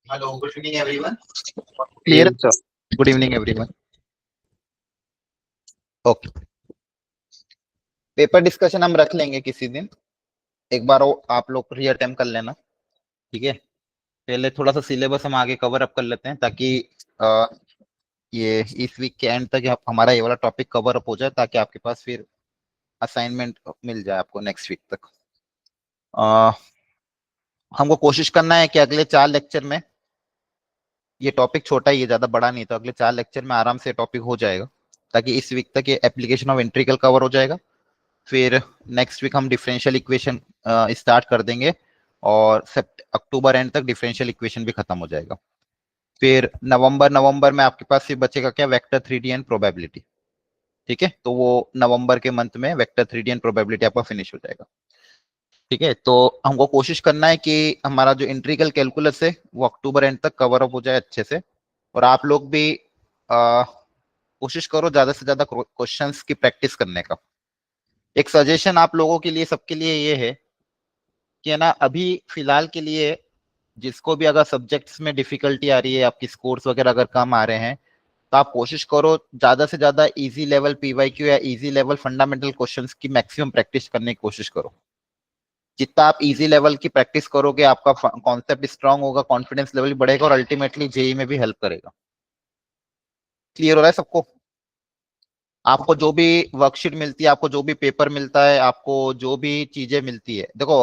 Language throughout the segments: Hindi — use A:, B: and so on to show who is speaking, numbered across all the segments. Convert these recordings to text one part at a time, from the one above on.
A: Hello, good evening everyone.
B: Clear
C: evening sir.
B: है? Good evening everyone. Okay, paper discussion हम रख लेंगे किसी दिन। एक बार वो आप लोग री अटेम्प्ट कर लेना, ठीक है। पहले थोड़ा सा सिलेबस हम आगे कवर अप कर लेते हैं ताकि अ, ये इस वीक के एंड तक हमारा ये वाला टॉपिक कवर अप हो जाए, ताकि आपके पास फिर असाइनमेंट मिल जाए आपको नेक्स्ट वीक तक। अ, हमको कोशिश करना है कि अगले 4 लेक्चर में, ये टॉपिक छोटा ही है, ज्यादा बड़ा नहीं, तो अगले 4 लेक्चर में आराम से टॉपिक हो जाएगा, ताकि इस वीक तक ये एप्लीकेशन ऑफ इंट्रीकल कवर हो जाएगा। फिर नेक्स्ट वीक हम डिफरेंशियल इक्वेशन स्टार्ट कर देंगे, और अक्टूबर एंड तक डिफरेंशियल इक्वेशन भी खत्म हो जाएगा। फिर नवंबर नवंबर में आपके पास फिर बचेगा क्या, वेक्टर 3D एंड प्रोबेबिलिटी। ठीक है, तो वो नवंबर के मंथ में वेक्टर 3D एंड प्रोबेबिलिटी आपका फिनिश हो जाएगा। ठीक है, तो हमको कोशिश करना है कि हमारा जो इंट्रीगल कैलकुलस है वो अक्टूबर एंड तक कवर अप हो जाए अच्छे से। और आप लोग भी कोशिश करो ज्यादा से ज्यादा क्वेश्चंस की प्रैक्टिस करने का। एक सजेशन आप लोगों के लिए, सबके लिए ये है कि है ना, अभी फिलहाल के लिए जिसको भी अगर सब्जेक्ट्स में डिफिकल्टी आ रही है, आपकी स्कोर्स वगैरह अगर कम आ रहे हैं, तो आप कोशिश करो ज्यादा से ज्यादा इजी लेवल पीवाईक्यू या इजी लेवल फंडामेंटल क्वेश्चंस की मैक्सिमम प्रैक्टिस करने की कोशिश करो। जितना आप इजी लेवल की प्रैक्टिस करोगे, आपका कॉन्सेप्ट स्ट्रांग होगा, कॉन्फिडेंस लेवल भी बढ़ेगा, और अल्टीमेटली जेई में भी हेल्प करेगा। क्लियर हो रहा है सबको? आपको जो भी वर्कशीट मिलती है, आपको जो भी पेपर मिलता है, आपको जो भी चीजें मिलती है, देखो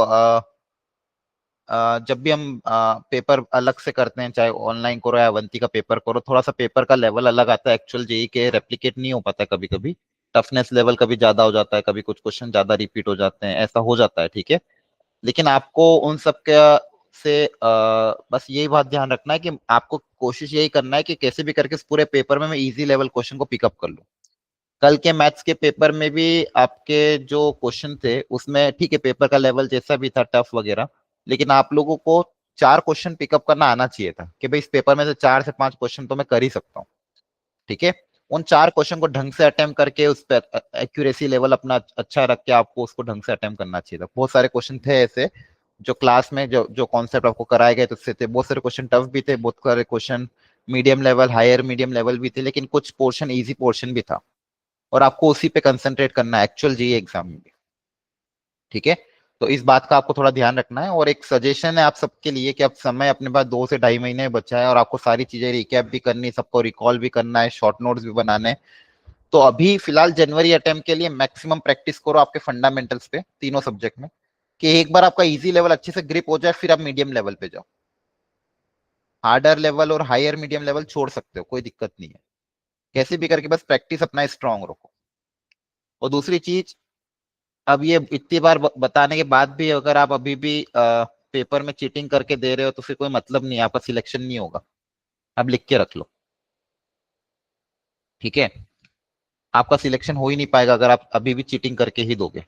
B: जब भी हम पेपर अलग से करते हैं, चाहे ऑनलाइन करो या अवंती का पेपर करो, थोड़ा सा पेपर का लेवल अलग आता है, एक्चुअल जेई के रेप्लिकेट नहीं हो पाता है कभी कभी। टफनेस लेवल कभी ज्यादा हो जाता है, कभी कुछ क्वेश्चन ज्यादा रिपीट हो जाते हैं, ऐसा हो जाता है, ठीक है। लेकिन आपको उन सब के से बस यही बात ध्यान रखना है कि आपको कोशिश यही करना है कि कैसे भी करके इस पूरे पेपर में मैं इजी लेवल क्वेश्चन को पिकअप कर लूं। कल के मैथ्स के पेपर में भी आपके जो क्वेश्चन थे उसमें, ठीक है, पेपर का लेवल जैसा भी था टफ वगैरह, लेकिन आप लोगों को 4 क्वेश्चन पिकअप करना आना चाहिए था कि भाई इस पेपर में से 4 से 5 क्वेश्चन तो मैं कर ही सकता हूँ। ठीक है, उन 4 क्वेश्चन को ढंग से अटेम्प्ट करके उस पर एक्यूरेसी लेवल अपना अच्छा रख के आपको उसको ढंग से अटेम्प्ट करना चाहिए था। बहुत सारे क्वेश्चन थे ऐसे जो क्लास में जो जो कॉन्सेप्ट आपको कराए गए थे उससे थे। बहुत सारे क्वेश्चन टफ भी थे, बहुत सारे question medium level, higher medium level भी थे, लेकिन कुछ पोर्शन इजी पोर्शन भी था, और आपको उसी पे कंसंट्रेट करना है एक्चुअल जेईई एग्जाम में भी। ठीक है, तो इस बात का आपको थोड़ा ध्यान रखना है। और एक सजेशन है आप सबके लिए कि अब समय अपने पास 2 से ढाई महीने बचा है, और आपको सारी चीजें रिकैप भी करनी, सबको रिकॉल भी करना है, शॉर्ट नोट्स भी बनाने हैं। तो अभी फिलहाल जनवरी अटेम्प्ट के लिए मैक्सिमम प्रैक्टिस करो आपके फंडामेंटल्स पे, तीनों सब्जेक्ट में, कि एक बार आपका इजी लेवल अच्छे से ग्रिप हो जाए, फिर आप मीडियम लेवल पे जाओ। हार्डर लेवल और हायर मीडियम लेवल छोड़ सकते हो, कोई दिक्कत नहीं है। कैसे भी करके बस प्रैक्टिस अपना स्ट्रांग रखो। और दूसरी चीज, अब ये इतनी बार बताने के बाद भी अगर आप अभी भी पेपर में चीटिंग करके दे रहे हो, तो फिर कोई मतलब नहीं है, आपका सिलेक्शन नहीं होगा। आप लिख के रख लो, ठीक है। आपका सिलेक्शन हो ही नहीं पाएगा अगर आप अभी भी चीटिंग करके ही दोगे।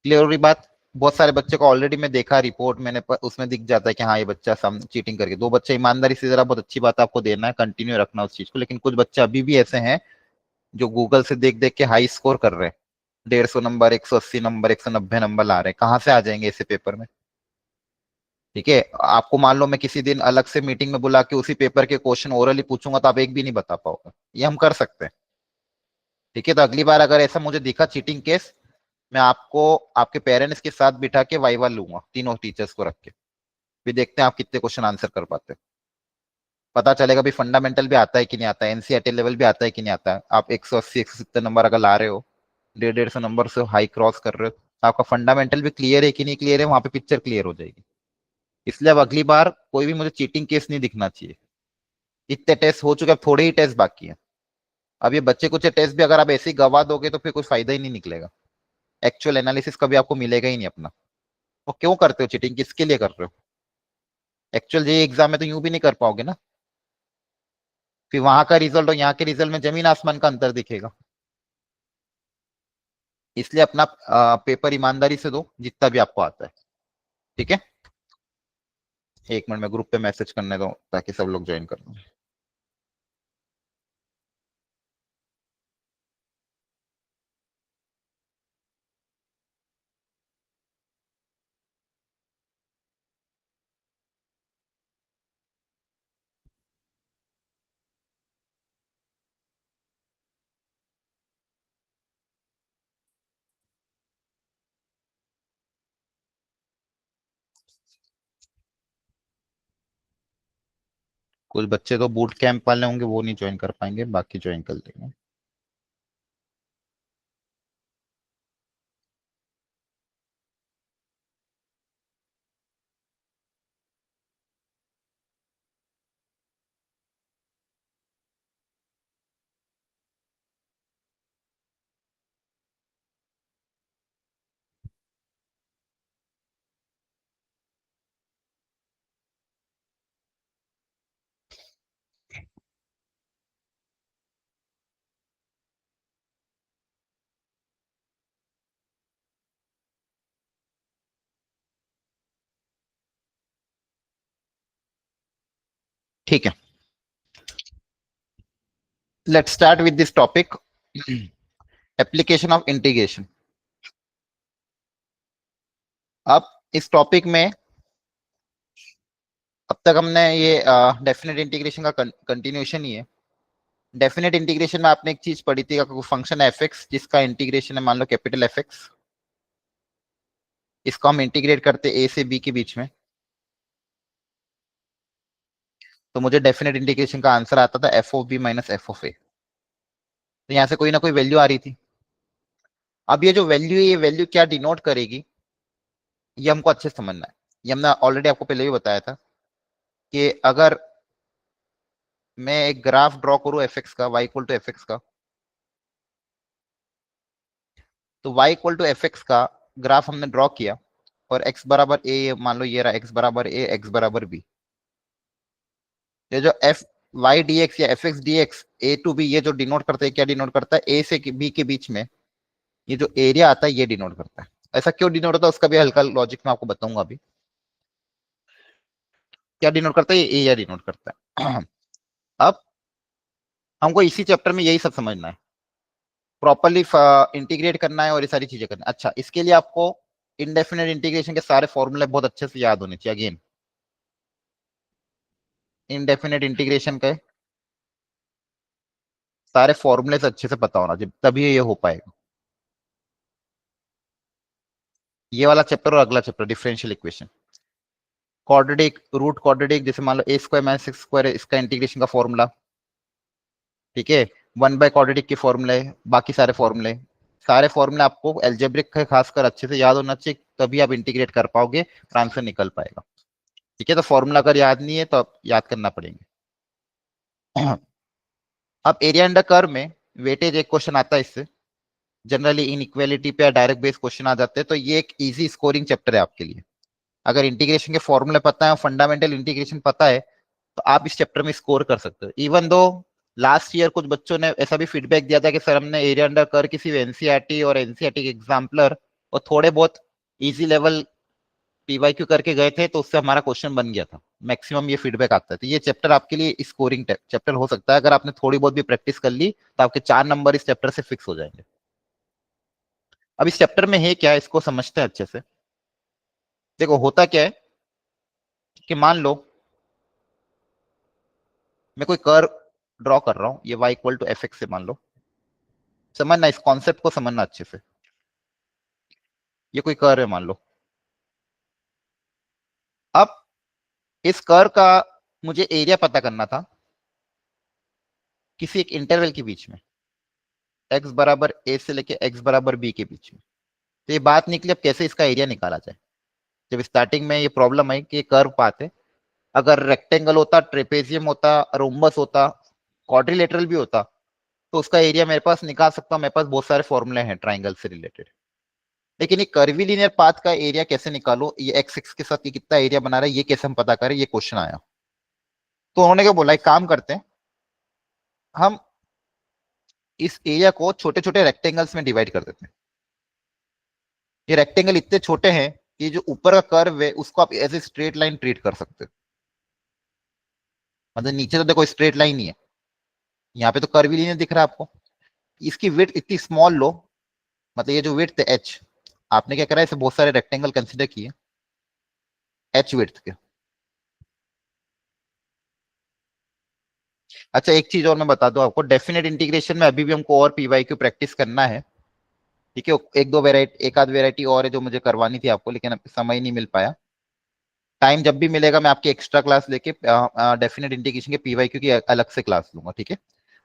B: क्लियर हो रही बात? बहुत सारे बच्चे को ऑलरेडी मैं देखा, रिपोर्ट मैंने उसमें दिख जाता है कि हाँ ये बच्चा सम चीटिंग करके, 2 बच्चे ईमानदारी से, जरा बहुत अच्छी बात है, आपको देना है, कंटिन्यू रखना उस चीज को। लेकिन कुछ बच्चे अभी भी ऐसे हैं जो गूगल से देख देख के हाई स्कोर कर रहे हैं, 150 नंबर, 180 नंबर, 190 नंबर ला रहे हैं। कहाँ से आ जाएंगे ऐसे पेपर में? ठीक है, आपको मान लो मैं किसी दिन अलग से मीटिंग में बुला के उसी पेपर के क्वेश्चन ओरली पूछूंगा, तो आप एक भी नहीं बता पाओगे। ये हम कर सकते हैं, ठीक है। तो अगली बार अगर ऐसा मुझे दिखा चीटिंग केस, मैं आपको आपके पेरेंट्स के साथ बिठा के वाइवा लूंगा, तीनों टीचर्स को रख के, फिर देखते हैं आप कितने क्वेश्चन आंसर कर पाते हैं। पता चलेगा भी फंडामेंटल भी आता है कि नहीं आता है, एनसीईआरटी लेवल भी आता है कि नहीं आता है। आप 180 170 नंबर अगर ला रहे हो, 150 150 नंबर से हाई क्रॉस कर रहे हो, तो आपका फंडामेंटल भी क्लियर है कि नहीं क्लियर है, वहां पे पिक्चर क्लियर हो जाएगी। इसलिए अब अगली बार कोई भी मुझे चीटिंग केस नहीं दिखना चाहिए। इतने टेस्ट हो चुके, अब थोड़े ही टेस्ट बाकी हैं। अब ये बच्चे कुछ टेस्ट भी अगर आप ऐसे ही गवा दोगे, तो फिर कोई फायदा ही नहीं निकलेगा, एक्चुअल एनालिसिस कभी आपको मिलेगा ही नहीं अपना। वो क्यों करते हो चीटिंग, किसके लिए कर रहे हो? एक्चुअल जे एग्जाम में तो यूं भी नहीं कर पाओगे ना, फिर वहां का रिजल्ट और यहाँ के रिजल्ट में जमीन आसमान का अंतर दिखेगा। इसलिए अपना पेपर ईमानदारी से दो, जितना भी आपको आता है, ठीक है। 1 मिनट में ग्रुप पे मैसेज करने दो ताकि सब लोग ज्वाइन कर लो। कुछ बच्चे तो बूट कैंप वाले होंगे, वो नहीं ज्वाइन कर पाएंगे, बाकी ज्वाइन कर लेंगे। ठीक है, let's start with this topic, application of integration. अब इस टॉपिक में अब तक हमने ये डेफिनेट इंटीग्रेशन का कंटिन्यूएशन ही है। डेफिनेट इंटीग्रेशन में आपने एक चीज पढ़ी थी, कोई फंक्शन है एफ एक्स जिसका इंटीग्रेशन है मान लो कैपिटल एफ एक्स, इसको हम इंटीग्रेट करते ए से बी के बीच में, तो मुझे डेफिनेट इंटीग्रेशन का आंसर आता था f of b minus f of a. तो यहाँ से कोई ना कोई वैल्यू आ रही थी। अब ये जो वैल्यू है, ये वैल्यू क्या डिनोट करेगी, ये हमको अच्छे से समझना है। ये हमने ऑलरेडी आपको पहले भी बताया था कि अगर मैं एक ग्राफ ड्रॉ करूं एफ एक्स का, y equal to f x का, तो y equal to f x का ग्राफ हमने ड्रॉ किया और x बराबर ए, मान लो ये रहा x बराबर ए, x बराबर बी। ये जो एफ वाई डी एक्स या f x d x a to b, ये जो डिनोट करता है, क्या डिनोट करता है, ए से बी के बीच में ये जो एरिया आता है ये डिनोट करता है। ऐसा क्यों डिनोट होता है उसका भी हल्का लॉजिक मैं आपको बताऊंगा अभी। क्या डिनोट करता है, ये एरिया डिनोट करता है। अब हमको इसी चैप्टर में यही सब समझना है, प्रॉपरली इंटीग्रेट करना है और ये सारी चीजें करना है। अच्छा, इसके लिए आपको इनडेफिनेट इंटीग्रेशन के सारे फॉर्मूले बहुत अच्छे से याद होने चाहिए। अगेन, इनडेफिनेट इंटीग्रेशन के सारे फॉर्मूले अच्छे से पता होना चाहिए, तभी ये हो पाएगा। ये वाला चैप्टर और अगला chapter differential equation, quadratic, root quadratic, जैसे मान लो a square minus six square, इसका इंटीग्रेशन का फॉर्मूला, ठीक है। वन बाय क्वाड्रेटिक के फॉर्मूले, बाकी सारे फॉर्मूले आपको एल्जेब्रिक के खासकर अच्छे से याद होना चाहिए, तभी आप इंटीग्रेट कर पाओगे और आंसर निकल पाएगा। ठीक है, तो फॉर्मूला अगर याद नहीं है तो आप याद करना पड़ेंगे। अब एरिया अंडर कर्व में वेटेज एक क्वेश्चन आता है इससे, जनरली इनइक्वालिटी पे या डायरेक्ट बेस क्वेश्चन आ जाते हैं, तो ये एक इजी स्कोरिंग चैप्टर है आपके लिए। अगर इंटीग्रेशन के फॉर्मूले पता है, फंडामेंटल इंटीग्रेशन पता है, तो आप इस चैप्टर में स्कोर कर सकते हो। इवन दो लास्ट ईयर कुछ बच्चों ने ऐसा भी फीडबैक दिया था कि सर हमने एरिया अंडर कर किसी एनसीईआरटी और एनसीईआरटी के एग्जाम्पलर और थोड़े बहुत इजी लेवल पीवाईक्यू करके गए थे, तो उससे हमारा क्वेश्चन बन गया था। मैक्सिमम ये फीडबैक आता है, तो ये चैप्टर आपके लिए स्कोरिंग चैप्टर हो सकता है। अगर आपने थोड़ी बहुत भी प्रैक्टिस कर ली तो आपके 4 नंबर इस चैप्टर से फिक्स हो जाएंगे। अब इस चैप्टर में है क्या, इसको समझते हैं अच्छे से। देखो होता क्या है कि मान लो मैं कोई कर्व ड्रॉ कर रहा हूं, ये y equal to f x से मान लो, समझना इस कॉन्सेप्ट को समझना अच्छे से। ये कोई कर्व है मान लो, अब इस कर्व का मुझे एरिया पता करना था किसी एक इंटरवल के बीच में, x बराबर a से लेके x बराबर b के बीच में। तो ये बात निकली, अब कैसे इसका एरिया निकाला जाए। जब स्टार्टिंग में ये प्रॉब्लम आई कि कर्व पाते, अगर रेक्टेंगल होता, ट्रेपेजियम होता, रोम्बस होता, क्वाड्रिलेटरल भी होता, तो उसका एरिया मेरे पास निकाल सकता हूं। मेरे पास बहुत सारे फॉर्मूले हैं ट्राइंगल से रिलेटेड, लेकिन ये कर्वीलिनियर पाथ का एरिया कैसे निकालो, ये एक्स एक्स के साथ ये कितना एरिया बना रहा है, ये कैसे हम पता करें, ये क्वेश्चन आया। तो उन्होंने क्या बोला, एक काम करते हैं, हम इस एरिया को छोटे छोटे रेक्टेंगल्स में डिवाइड कर देते हैं। ये रेक्टेंगल इतने छोटे हैं कि जो ऊपर का कर्व है उसको आप as a straight line treat कर सकते हो। मतलब नीचे तो देखो स्ट्रेट लाइन ही है, यहाँ पे तो कर्वीलिनियर दिख रहा है आपको। इसकी विड्थ इतनी स्मॉल लो, मतलब ये जो विड्थ है एच, आपने क्या करा है, इसे बहुत सारे रेक्टेंगल कंसिडर किए एच विड्थ के। अच्छा, एक चीज और मैं बता दूं आपको, डेफिनेट इंटीग्रेशन में अभी भी हमको और पीवाईक्यू प्रैक्टिस करना है। ठीक है, एक दो वेराइटी, एक आध वेराइटी और है जो मुझे करवानी थी आपको, लेकिन अब समय नहीं मिल पाया। टाइम जब भी मिलेगा मैं आपकी एक्स्ट्रा क्लास लेके डेफिनेट इंटीग्रेशन के पीवाईक्यू की अलग से क्लास लूंगा, ठीक है।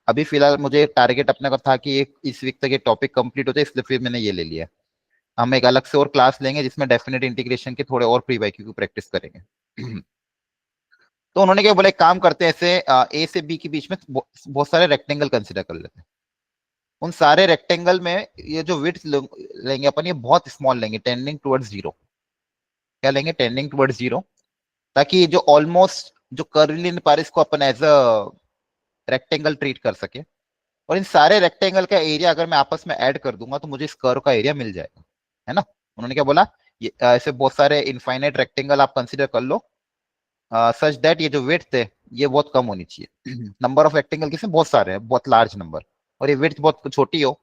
B: अभी फिलहाल मुझे टारगेट अपने का था कि एक इस वीक तक ये टॉपिक कंप्लीट हो जाए, इसलिए फिर मैंने ये ले लिया। हम एक अलग से और क्लास लेंगे जिसमें डेफिनेट इंटीग्रेशन के थोड़े और पीवाईक्यू की प्रैक्टिस करेंगे। तो उन्होंने क्या बोला, एक काम करते हैं, ऐसे ए से बी के बीच में बहुत सारे रेक्टेंगल कंसिडर कर लेते हैं। उन सारे रेक्टेंगल में ये जो विड्थ लेंगे अपन, ये बहुत स्मॉल लेंगे, टेंडिंग टुवर्ड्स जीरो। क्या लेंगे? टेंडिंग टुवर्ड्स जीरो, ताकि जो ऑलमोस्ट जो कर्ली इन पार इसको अपन एज अ रेक्टेंगल ट्रीट कर सके। और इन सारे रेक्टेंगल का एरिया अगर मैं आपस में ऐड कर दूंगा तो मुझे इस कर्व का एरिया मिल जाएगा, है ना। उन्होंने क्या बोला, ये ऐसे बहुत सारे इनफाइनाइट रेक्टेंगल आप कंसीडर कर लो, सच दैट ये जो विड्थ है ये बहुत कम होनी चाहिए। नंबर ऑफ रेक्टेंगल किसमें बहुत सारे हैं, बहुत लार्ज नंबर, और ये विड्थ बहुत छोटी हो।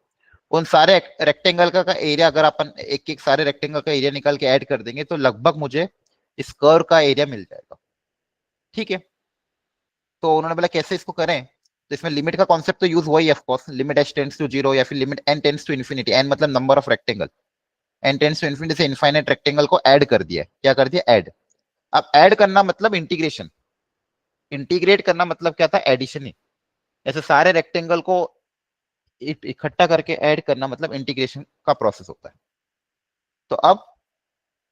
B: उन सारे रेक्टेंगल का एरिया अगर अपन एक एक सारे रेक्टेंगल का एरिया निकाल के ऐड कर देंगे तो लगभग मुझे इस कर्व का एरिया मिल जाएगा, ठीक है। तो उन्होंने बोला कैसे इसको करें, तो इसमें लिमिट का कॉन्सेप्ट तो यूज हुआ ही of course, limit h tends to zero या फिर limit n tends to infinity, n मतलब number of rectangle, n tends to infinity से इनफाइनाइट रेक्टेंगल को ऐड कर दिया। क्या कर दिया? ऐड। अब ऐड करना मतलब इंटीग्रेशन, इंटीग्रेट करना मतलब क्या था? एडिशन ही। ऐसे सारे रेक्टेंगल को इकट्ठा करके ऐड करना मतलब इंटीग्रेशन का प्रोसेस होता है। तो अब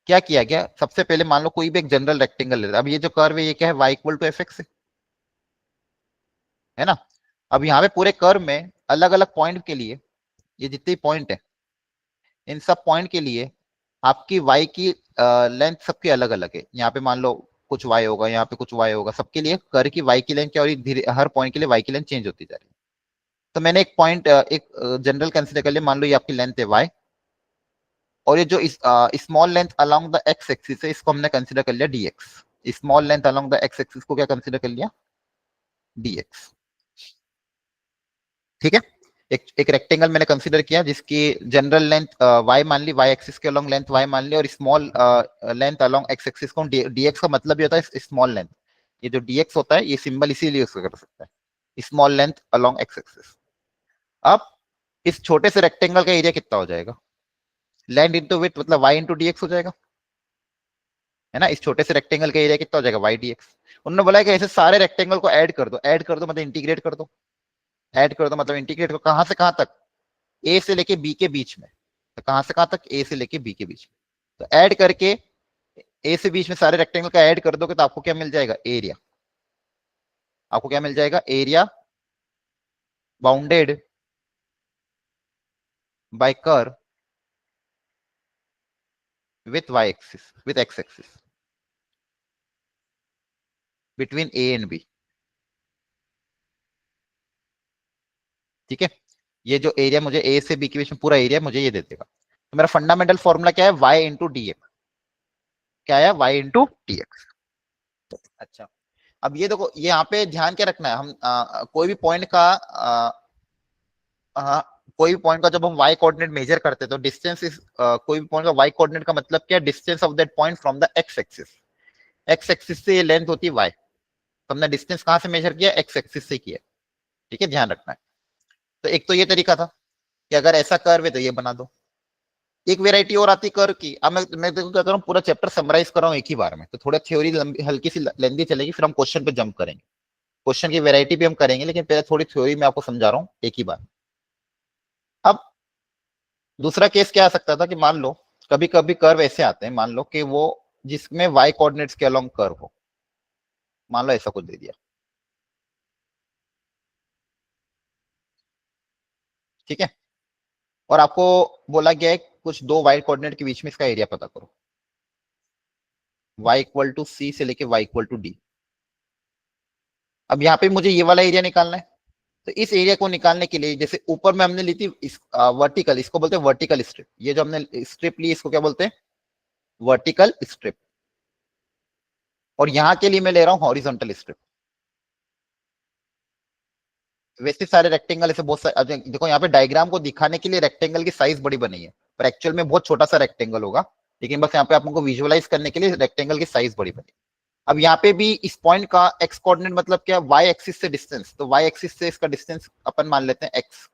B: क्या किया गया, सबसे पहले मान लो कोई भी एक जनरल रेक्टेंगल लेते, अब ये जो कर्व है ये क्या है? y equal to f x है ना। अब यहाँ पे पूरे कर्व में अलग अलग पॉइंट के लिए, ये जितने पॉइंट है इन सब पॉइंट के लिए आपकी y की लेंथ सबकी अलग अलग है। यहाँ पे मान लो कुछ y होगा, यहाँ पे कुछ y होगा, सबके लिए कर्व की y की लेंथ क्या हो रही है? धीरे हर पॉइंट के लिए y की लेंथ चेंज होती जा रही है। तो मैंने एक पॉइंट एक जनरल कंसीडर कर लिया, मान लो ये आपकी लेंथ है y, और ये जो small length along the x axis है इसको हमने कंसीडर कर लिया dx। Small length along the x axis को क्या कंसीडर कर लिया? dx, ठीक है। एक रेक्टेंगल मैंने कंसीडर किया जिसकी जनरल लेंथ y मान ली, y एक्सिस के अलोंग लेंथ y मान ली, और small length along x axis को dx का मतलब ये होता है स्मॉल लेंथ। ये जो dx होता है ये सिंबल इसीलिए यूज कर सकता है, small length along x axis. अब इस छोटे से रेक्टेंगल का एरिया कितना हो जाएगा? लेंथ इंटू विड्थ मतलब y इंटू dx हो जाएगा, है ना। इस छोटे से रेक्टेंगल का एरिया कितना हो जाएगा? y dx। उन्होंने बोला कि ऐसे सारे रेक्टेंगल को ऐड कर दो, ऐड कर दो मतलब इंटीग्रेट कर दो, ऐड कर दो मतलब इंटीग्रेट करो, कहां से कहां तक? ए से लेके बी के बीच में। तो कहां से कहां तक? ए से लेके बी के बीच में। तो ऐड करके ए से बीच में सारे रेक्टेंगल का ऐड कर दोगे तो आपको क्या मिल जाएगा? एरिया। आपको क्या मिल जाएगा? Area bounded by curve with y axis, with x axis, between a and b, ठीक है। ये जो एरिया मुझे ए से बी के बीच में पूरा एरिया मुझे ये दे देगा। तो मेरा फंडामेंटल फॉर्मूला क्या है? y into D x. क्या है? y into D x. अच्छा, अब ये देखो, ये यहाँ पे ध्यान क्या रखना है, हम कोई भी पॉइंट का कोई भी पॉइंट का जब हम y कोऑर्डिनेट मेजर करते हैं तो डिस्टेंस इज कोई भी पॉइंट का y कोऑर्डिनेट का मतलब क्या है? Distance of that point from the x axis. x axis से ये लेंथ होती है y, तो हमने डिस्टेंस कहां से मेजर किया? x एक्सिस से किया, ठीक है, ध्यान रखना है। तो एक तो ये तरीका था कि अगर ऐसा कर्व है तो ये बना दो। एक वेराइटी और आती कर्व की। अब मैं देखो क्या कर रहा हूँ, पूरा चैप्टर समराइज कर रहा हूँ एक ही बार में, तो थोड़ा थ्योरी हल्की सी लेंदी चलेगी, फिर हम क्वेश्चन पे जंप करेंगे। क्वेश्चन की वेराइटी भी हम करेंगे, लेकिन पहले थोड़ी थ्योरी में आपको समझा रहा हूँ एक ही बार। अब दूसरा केस क्या आ सकता था कि मान लो कभी कभी कर्व ऐसे आते हैं, मान लो कि वो जिसमें y कोऑर्डिनेट्स के अलोंग कर्व हो, मान लो ऐसा कुछ दे दिया, ठीक है। और आपको बोला गया है कुछ दो y कोऑर्डिनेट के बीच में इसका एरिया पता करो, y इक्वल टू सी से लेके y इक्वल टू डी। अब यहाँ पे मुझे ये वाला एरिया निकालना है, तो इस एरिया को निकालने के लिए जैसे ऊपर में हमने ली थी इस वर्टिकल, इसको बोलते हैं वर्टिकल स्ट्रिप। ये जो हमने स्ट्रिप ली इसको क्या बोलते हैं? Vertical strip. और यहाँ के लिए मैं ले रहा हूँ हॉरिजॉन्टल स्ट्रिप। वैसे सारे रेक्टेंगल ऐसे बहुत सारे, अब देखो यहाँ पे डायग्राम को दिखाने के लिए रेक्टेंगल की साइज बड़ी बनी है, पर एक्चुअल में बहुत छोटा सा रेक्टेंगल होगा, लेकिन बस यहाँ पे आपको विजुअलाइज करने के लिए रेक्टेंगल की साइज बड़ी बनी। अब यहाँ पे भी इस पॉइंट का एक्स कोऑर्डिनेट मतलब क्या? y एक्सिस से डिस्टेंस, तो y एक्सिस से इसका डिस्टेंस अपन मान लेते हैं x।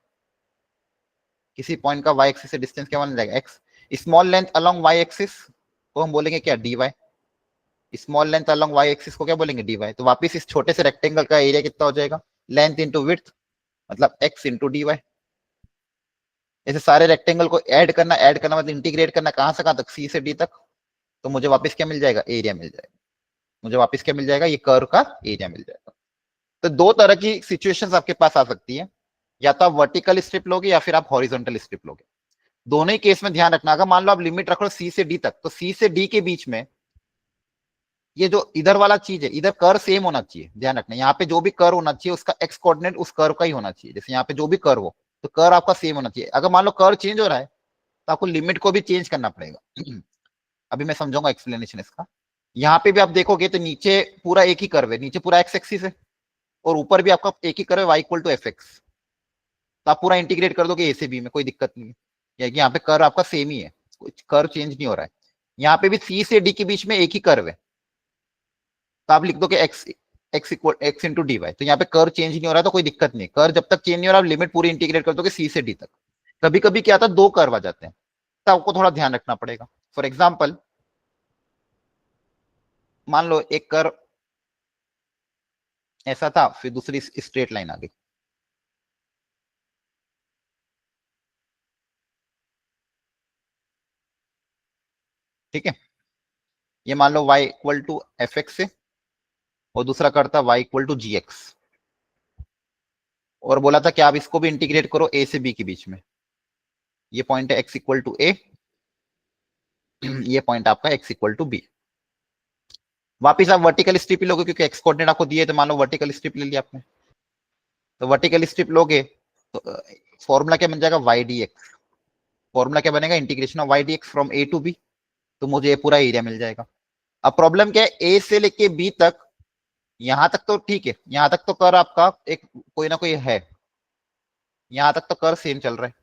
B: किसी पॉइंट का y एक्सिस से डिस्टेंस क्या मान जाएगा? x। Small length along y axis को हम बोलेंगे क्या? dy। Small length along y axis को क्या बोलेंगे, dy। तो वापिस इस छोटे से रेक्टेंगल का एरिया कितना हो जाएगा, लेंथ इंटू विड्थ, मतलब x इंटू dy। ऐसे सारे रेक्टेंगल को ऐड करना मतलब इंटीग्रेट करना, कहां से कहां तक, c से d तक। तो मुझे वापस क्या मिल जाएगा, एरिया मिल जाएगा। मुझे वापस क्या मिल जाएगा, ये कर्व का एरिया मिल जाएगा। तो दो तरह की सिचुएशंस आपके पास आ सकती है, या तो आप वर्टिकल स्ट्रिप लोगे या फिर आप हॉरिजॉन्टल स्ट्रिप लोगे। दोनों ही केस में ध्यान रखना, अगर मान लो आप लिमिट रख लो सी से डी तक, तो सी से डी के बीच में ये जो इधर वाला चीज है, इधर कर्व सेम होना चाहिए। ध्यान रखना, यहाँ पे जो भी कर्व होना चाहिए उसका एक्स कोऑर्डिनेट उस कर्व का ही होना चाहिए। जैसे यहाँ पे जो भी कर्व हो, तो कर्व आपका सेम होना चाहिए। अगर मान लो कर्व चेंज हो रहा है तो आपको लिमिट को भी चेंज करना पड़ेगा। अभी मैं समझाऊंगा एक्सप्लेनेशन इसका। यहाँ पे भी आप देखोगे तो नीचे पूरा एक ही कर्व है, नीचे पूरा एक्स एक्सिस है, और ऊपर भी आपका एक ही कर्व है, y equal to f x. तो आप पूरा इंटीग्रेट कर दोगे ए से बी में, कोई दिक्कत नहीं है। या कि यहाँ पे कर्व आपका सेम ही है, कुछ कर्व चेंज नहीं हो रहा है। यहाँ पे भी सी से डी के बीच में एक ही कर्व है, तो आप लिख दो कि x x equal x into d y. तो यहाँ पे कर्व चेंज नहीं हो रहा है तो कोई दिक्कत नहीं। कर्व जब तक चेंज नहीं हो रहा, आप लिमिट पूरी इंटीग्रेट कर दोगे सी से डी तक। कभी कभी क्या आता है, दो कर्व आ जाते हैं, तो आपको थोड़ा ध्यान रखना पड़ेगा। फॉर एग्जाम्पल, मान लो एक कर्व ऐसा था, फिर दूसरी स्ट्रेट लाइन आ गई, ठीक है। ये मान लो y equal to f x से, और दूसरा करता y equal to g x, और बोला था कि आप इसको भी इंटीग्रेट करो a से b के बीच में। ये पॉइंट है x इक्वल टू a, ये पॉइंट आपका x इक्वल टू b। वापिस आप वर्टिकल स्ट्रिप ही लोगे, क्योंकि एक्स कोऑर्डिनेट आपको दिए, तो मान लो वर्टिकल स्ट्रिप ले लिया आपने। तो वर्टिकल स्ट्रिप लोगे तो फॉर्मूला क्या बन जाएगा, वाई डी एक्स। फॉर्मूला क्या बनेगा, integration of y d x from a to b. तो मुझे ये पूरा एरिया मिल जाएगा। अब प्रॉब्लम क्या है, ए से लेके बी तक, यहां तक तो ठीक है, यहां तक तो कर आपका एक कोई ना कोई है, यहां तक तो कर सेम चल रहा है।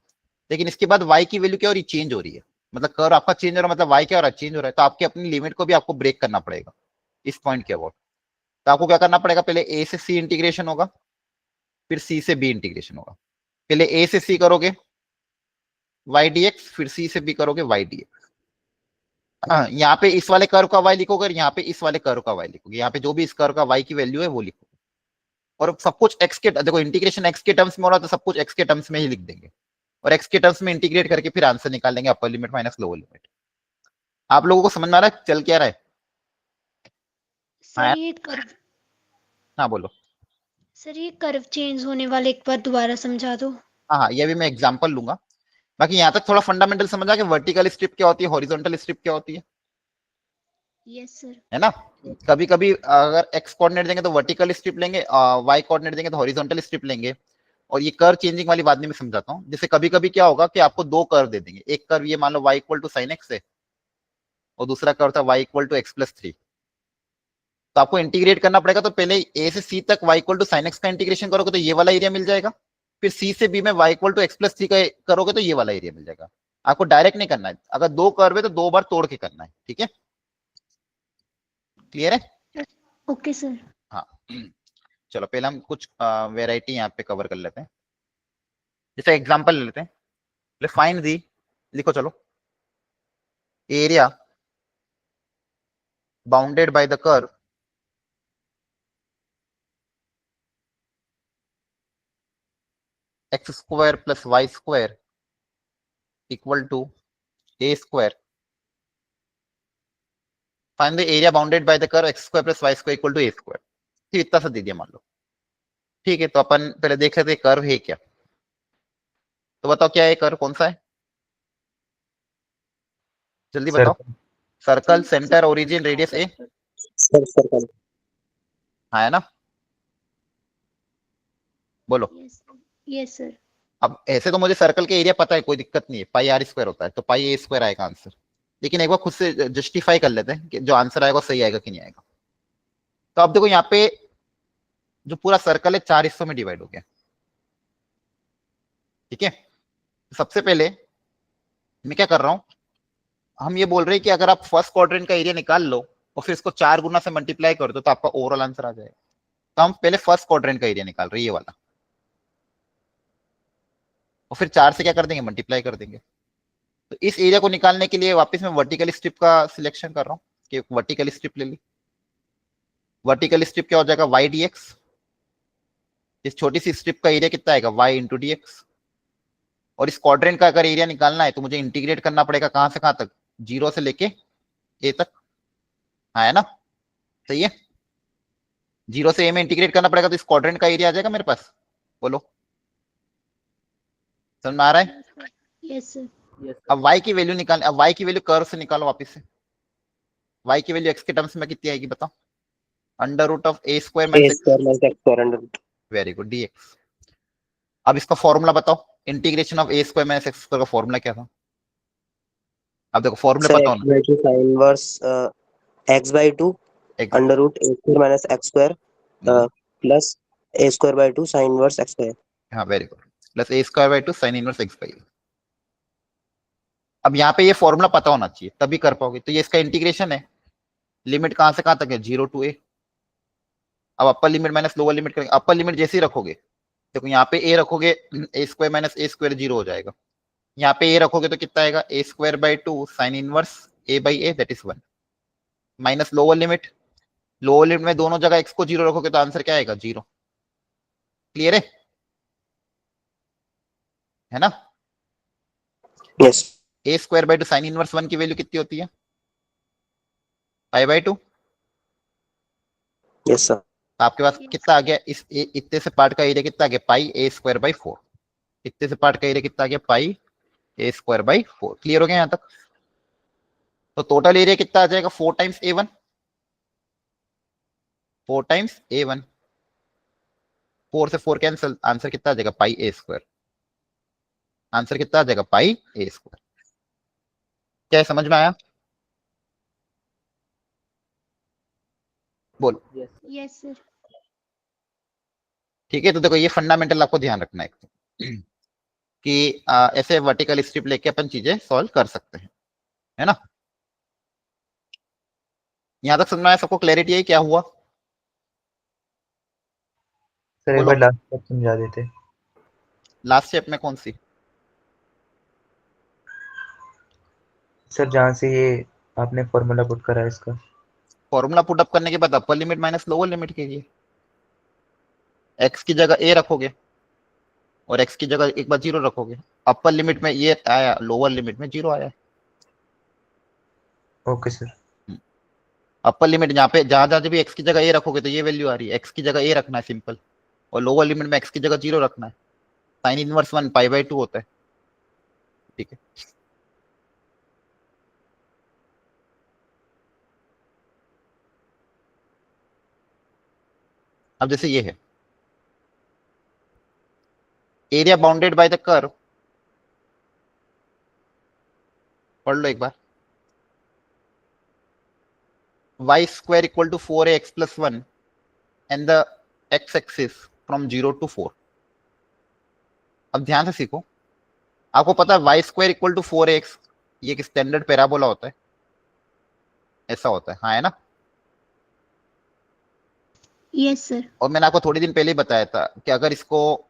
B: लेकिन इसके बाद वाई की वैल्यू क्या हो रही, चेंज हो रही है। मतलब कर आपका चेंज हो रहा है, मतलब वाई क्या हो रहा है, चेंज हो रहा है। तो आपकी अपनी लिमिट को भी आपको ब्रेक करना पड़ेगा इस पॉइंट के अबाउट। तो आपको क्या करना पड़ेगा, पहले ए से सी इंटीग्रेशन होगा, फिर सी से बी इंटीग्रेशन होगा। पहले ए से सी करोगे वाई डी एक्स, फिर सी से बी करोगे वाई डी एक्स। यहाँ पे इस वाले कर्व का वाई लिखोगे, यहाँ पे इस वाले कर्व का वाई लिखोगे। यहाँ पे जो भी इस कर्व का वाई की वैल्यू है वो लिखोगे, और सब कुछ एक्स के, देखो इंटीग्रेशन एक्स के टर्म्स में हो रहा है, तो सब कुछ एक्स के टर्म्स में ही लिख देंगे, और एक्स के टर्म्स में इंटीग्रेट करके फिर आंसर निकाल लेंगे, upper limit minus lower limit. आप लोगों को समझ में आ रहा है चल क्या रहा है?
A: सर ये कर्व
B: हाँ बोलो।
A: सर ये कर्व चेंज होने वाले एक बार दोबारा समझा दो।
B: हाँ, ये भी मैं एग्जांपल लूंगा। बाकी यहाँ तक थोड़ा फंडामेंटल समझ आ कि वर्टिकल स्ट्रिप क्या होती है, हॉरिजॉन्टल स्ट्रिप क्या होती
A: यस सर।
B: है ना। कभी कभी अगर एक्स कोऑर्डिनेट देंगे तो वर्टिकल स्ट्रिप लेंगे, वाई कोऑर्डिनेट देंगे तो हॉरिजॉन्टल स्ट्रिप लेंगे। और ये कर्व चेंजिंग वाली बात नहीं मैं समझाता हूँ। जैसे कभी कभी क्या होगा कि आपको दो कर्व दे देंगे, एक कर्व ये मान लो y equal to sine x है, और दूसरा कर्व था y equal to x plus three. तो आपको इंटीग्रेट करना पड़ेगा, तो पहले a से c तक y equal to sine x का इंटीग्रेशन करोगे तो ये वाला एरिया मिल जाएगा। फिर c से b में y equal to x plus three का करोगे तो ये वाला एरिया मिल जाएगा। आपको डायरेक्ट नहीं करना है, अगर दो कर्व है तो दो बार तोड़ के करना है, ठीक है। क्लियर है?
A: Okay sir.
B: हाँ। चलो पहले हम कुछ वेराइटी यहाँ पे कवर कर लेते हैं। जैसे एग्जांपल ले लेते हैं, फाइंड दी, लिखो चलो, area bounded by the curve x square plus y square equal to a square. Find the area bounded by the curve x square plus y square equal to a square. ठीक, इतना सा दे दिया मान लो। ठीक है, तो अपन पहले देख लेते कर्व है क्या। तो बताओ क्या है कर्व, कौन सा है, जल्दी बताओ।
C: Circle.
B: Circle, centre, origin, radius a.
C: Circle.
B: हाँ है ना, बोलो।
A: Yes yes sir.
B: अब ऐसे तो मुझे सर्कल के एरिया पता है, कोई दिक्कत नहीं है, पाई आर स्क्वायर होता है, तो पाई ए स्क्वायर आएगा आंसर। लेकिन एक बार खुद से जस्टिफाई कर लेते हैं कि जो आंसर आएगा सही आएगा कि नहीं आएगा। तो अब देखो यहाँ पे जो पूरा सर्कल है चार हिस्सों में डिवाइड हो गया, ठीक है। सबसे पहले मैं क्या कर रहा हूं, हम ये बोल रहे हैं कि अगर आप फर्स्ट क्वाड्रेंट का एरिया निकाल लो और फिर इसको चार गुना से मल्टीप्लाई कर दो तो आपका ओवरऑल आंसर आ जाएगा। तो हम पहले फर्स्ट क्वाड्रेंट का एरिया निकाल रहे हैं, ये वाला, और फिर चार से क्या कर देंगे, मल्टीप्लाई कर देंगे। तो इस एरिया को निकालने के लिए वापस मैं वर्टिकल स्ट्रिप का सिलेक्शन कर रहा हूँ कि वर्टिकल स्ट्रिप ले ली। वर्टिकल स्ट्रिप क्या हो जाएगा, वाई डी एक्स। इस छोटी सी स्ट्रिप का एरिया कितना आएगा, वाई इंटू डी एक्स। और इस क्वाड्रेंट का अगर एरिया निकालना है तो मुझे इंटीग्रेट करना पड़ेगा कहां से कहां तक, जीरो से लेके ए तक, हाँ है ना, सही है। जीरो से ए में इंटीग्रेट करना पड़ेगा तो इस क्वाड्रेंट का एरिया आ जाएगा मेरे पास, बोलो समझ में आ रहा है।
A: Yes sir.
B: अब y की वैल्यू निकाल, अब y की वैल्यू कर्व से निकालो वापस से। y की वैल्यू x के टर्म्स में कितनी आएगी बताओ, under root of a square
C: a
B: minus
C: square minus x square under root.
B: Very good dx। अब इसका फॉर्मूला बताओ, integration of a square minus x square का फॉर्मूला क्या था। अब देखो फॉर्मूले
C: सर
B: पता
C: एक्स
B: होना,
C: by two sine inverse x by two
B: एक
C: under root a square minus x square plus a square by two sine inverse x square.
B: हाँ very good, plus a square by two sine inverse x by. अब यहाँ पे ये फॉर्मूला पता होना चाहिए तभी कर पाओगे। तो ये इसका इंटीग्रेशन है, लिमिट कहां से कहां तक है, जीरो टू ए। अब upper limit minus lower limit करेंगे, अपर लिमिट जैसे ही रखोगे, देखो यहाँ पे ए रखोगे, a square minus a square zero हो जाएगा। यहाँ पे ए रखोगे तो कितना आएगा, a square by two sine inverse a by a that is 1, minus lower limit, lower limit में दोनों जगह एक्स को जीरो रखोगे तो आंसर क्या आएगा, जीरो। क्लियर है ना।
C: Yes
B: A square by two sine inverse 1 की वैल्यू कितनी होती है, pi by two.
C: Yes sir.
B: आपके पास कितना आ गया, इस इतने से पार्ट का एरिया कितना आ गया, पाई ए स्क्वायर बाई 4। इतने से पार्ट का एरिया कितना आ गया, पाई ए स्क्वायर बाई 4। क्लियर हो गया यहाँ तक। तो टोटल एरिया कितना आ जाएगा, 4 टाइम्स ए वन, 4 टाइम्स ए वन, 4 से 4 कैंसिल, आंसर कितना आ जाएगा, पाई ए स्क्वायर। आंसर कितना आ जाएगा, पाई ए स्क्वायर। क्या है, समझ में आया, बोलो।
A: Yes sir.
B: ठीक है, तो देखो ये फंडामेंटल आपको ध्यान रखना है कि ऐसे वर्टिकल स्ट्रिप लेके अपन चीजें सॉल्व कर सकते हैं, है ना। यहां तक समझ में आया सबको, क्लैरिटी है क्या हुआ,
D: सर एक
B: बोलो।
D: बार लास्ट तक समझा देते।
B: लास्ट स्टेप में कौन सी,
D: सर जहाँ से ये आपने फॉर्मूला पुट करा है इसका।
B: फॉर्मूला पुट अप करने के बाद upper limit minus lower limit कीजिए। एक्स की जगह ए रखोगे और एक्स की जगह एक बार जीरो रखोगे। अपर लिमिट में ये आया, लोअर लिमिट में जीरो आया।
D: Okay sir.
B: अपर लिमिट जहाँ पे जहां जहां भी एक्स की जगह ए रखोगे तो ये वैल्यू आ रही है, एक्स की जगह ए रखना है सिंपल, और लोअर लिमिट में एक्स की जगह जीरो रखना है। साइन इनवर्स 1 पाई बाई 2 होता है, ठीक है। अब जैसे ये है, area bounded by the curve, पढ़ लो एक बार, y square equal to 4ax plus 1 and the x axis from 0 to 4। अब ध्यान से सीखो, आपको पता है y square equal to 4ax, ये एक स्टैंडर्ड पैराबोला होता है, ऐसा होता है, हाँ है ना।
A: Yes sir.
B: और मैंने आपको थोड़ी दिन पहले ही बताया था कि अगर इसको,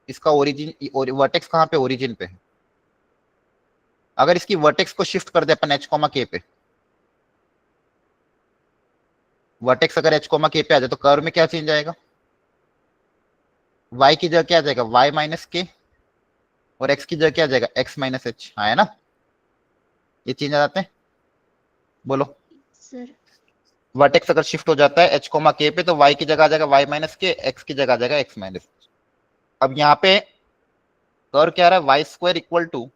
B: इसका ओरिजिन, वर्टेक्स कहाँ पे, ओरिजिन पे है। अगर इसकी वर्टेक्स को शिफ्ट कर दे अपन h कोमा k पे, वर्टेक्स अगर h कोमा k पे आ जाए तो कर्व में क्या चेंज आएगा, y की जगह क्या आ जाएगा, y माइनस के, और x की जगह क्या आ जाएगा, x माइनस एच, हाँ है ना। ये चेंज आ जाते हैं, बोलो।
A: सर।
B: वर्टेक्स अगर शिफ्ट हो जाता है h कोमा k पे तो y की जगह आ जाएगा y माइनस के, x की जगह आ जाएगा x माइनस। अब यहाँ पे कर्व क्या आ रहा है, y square equal to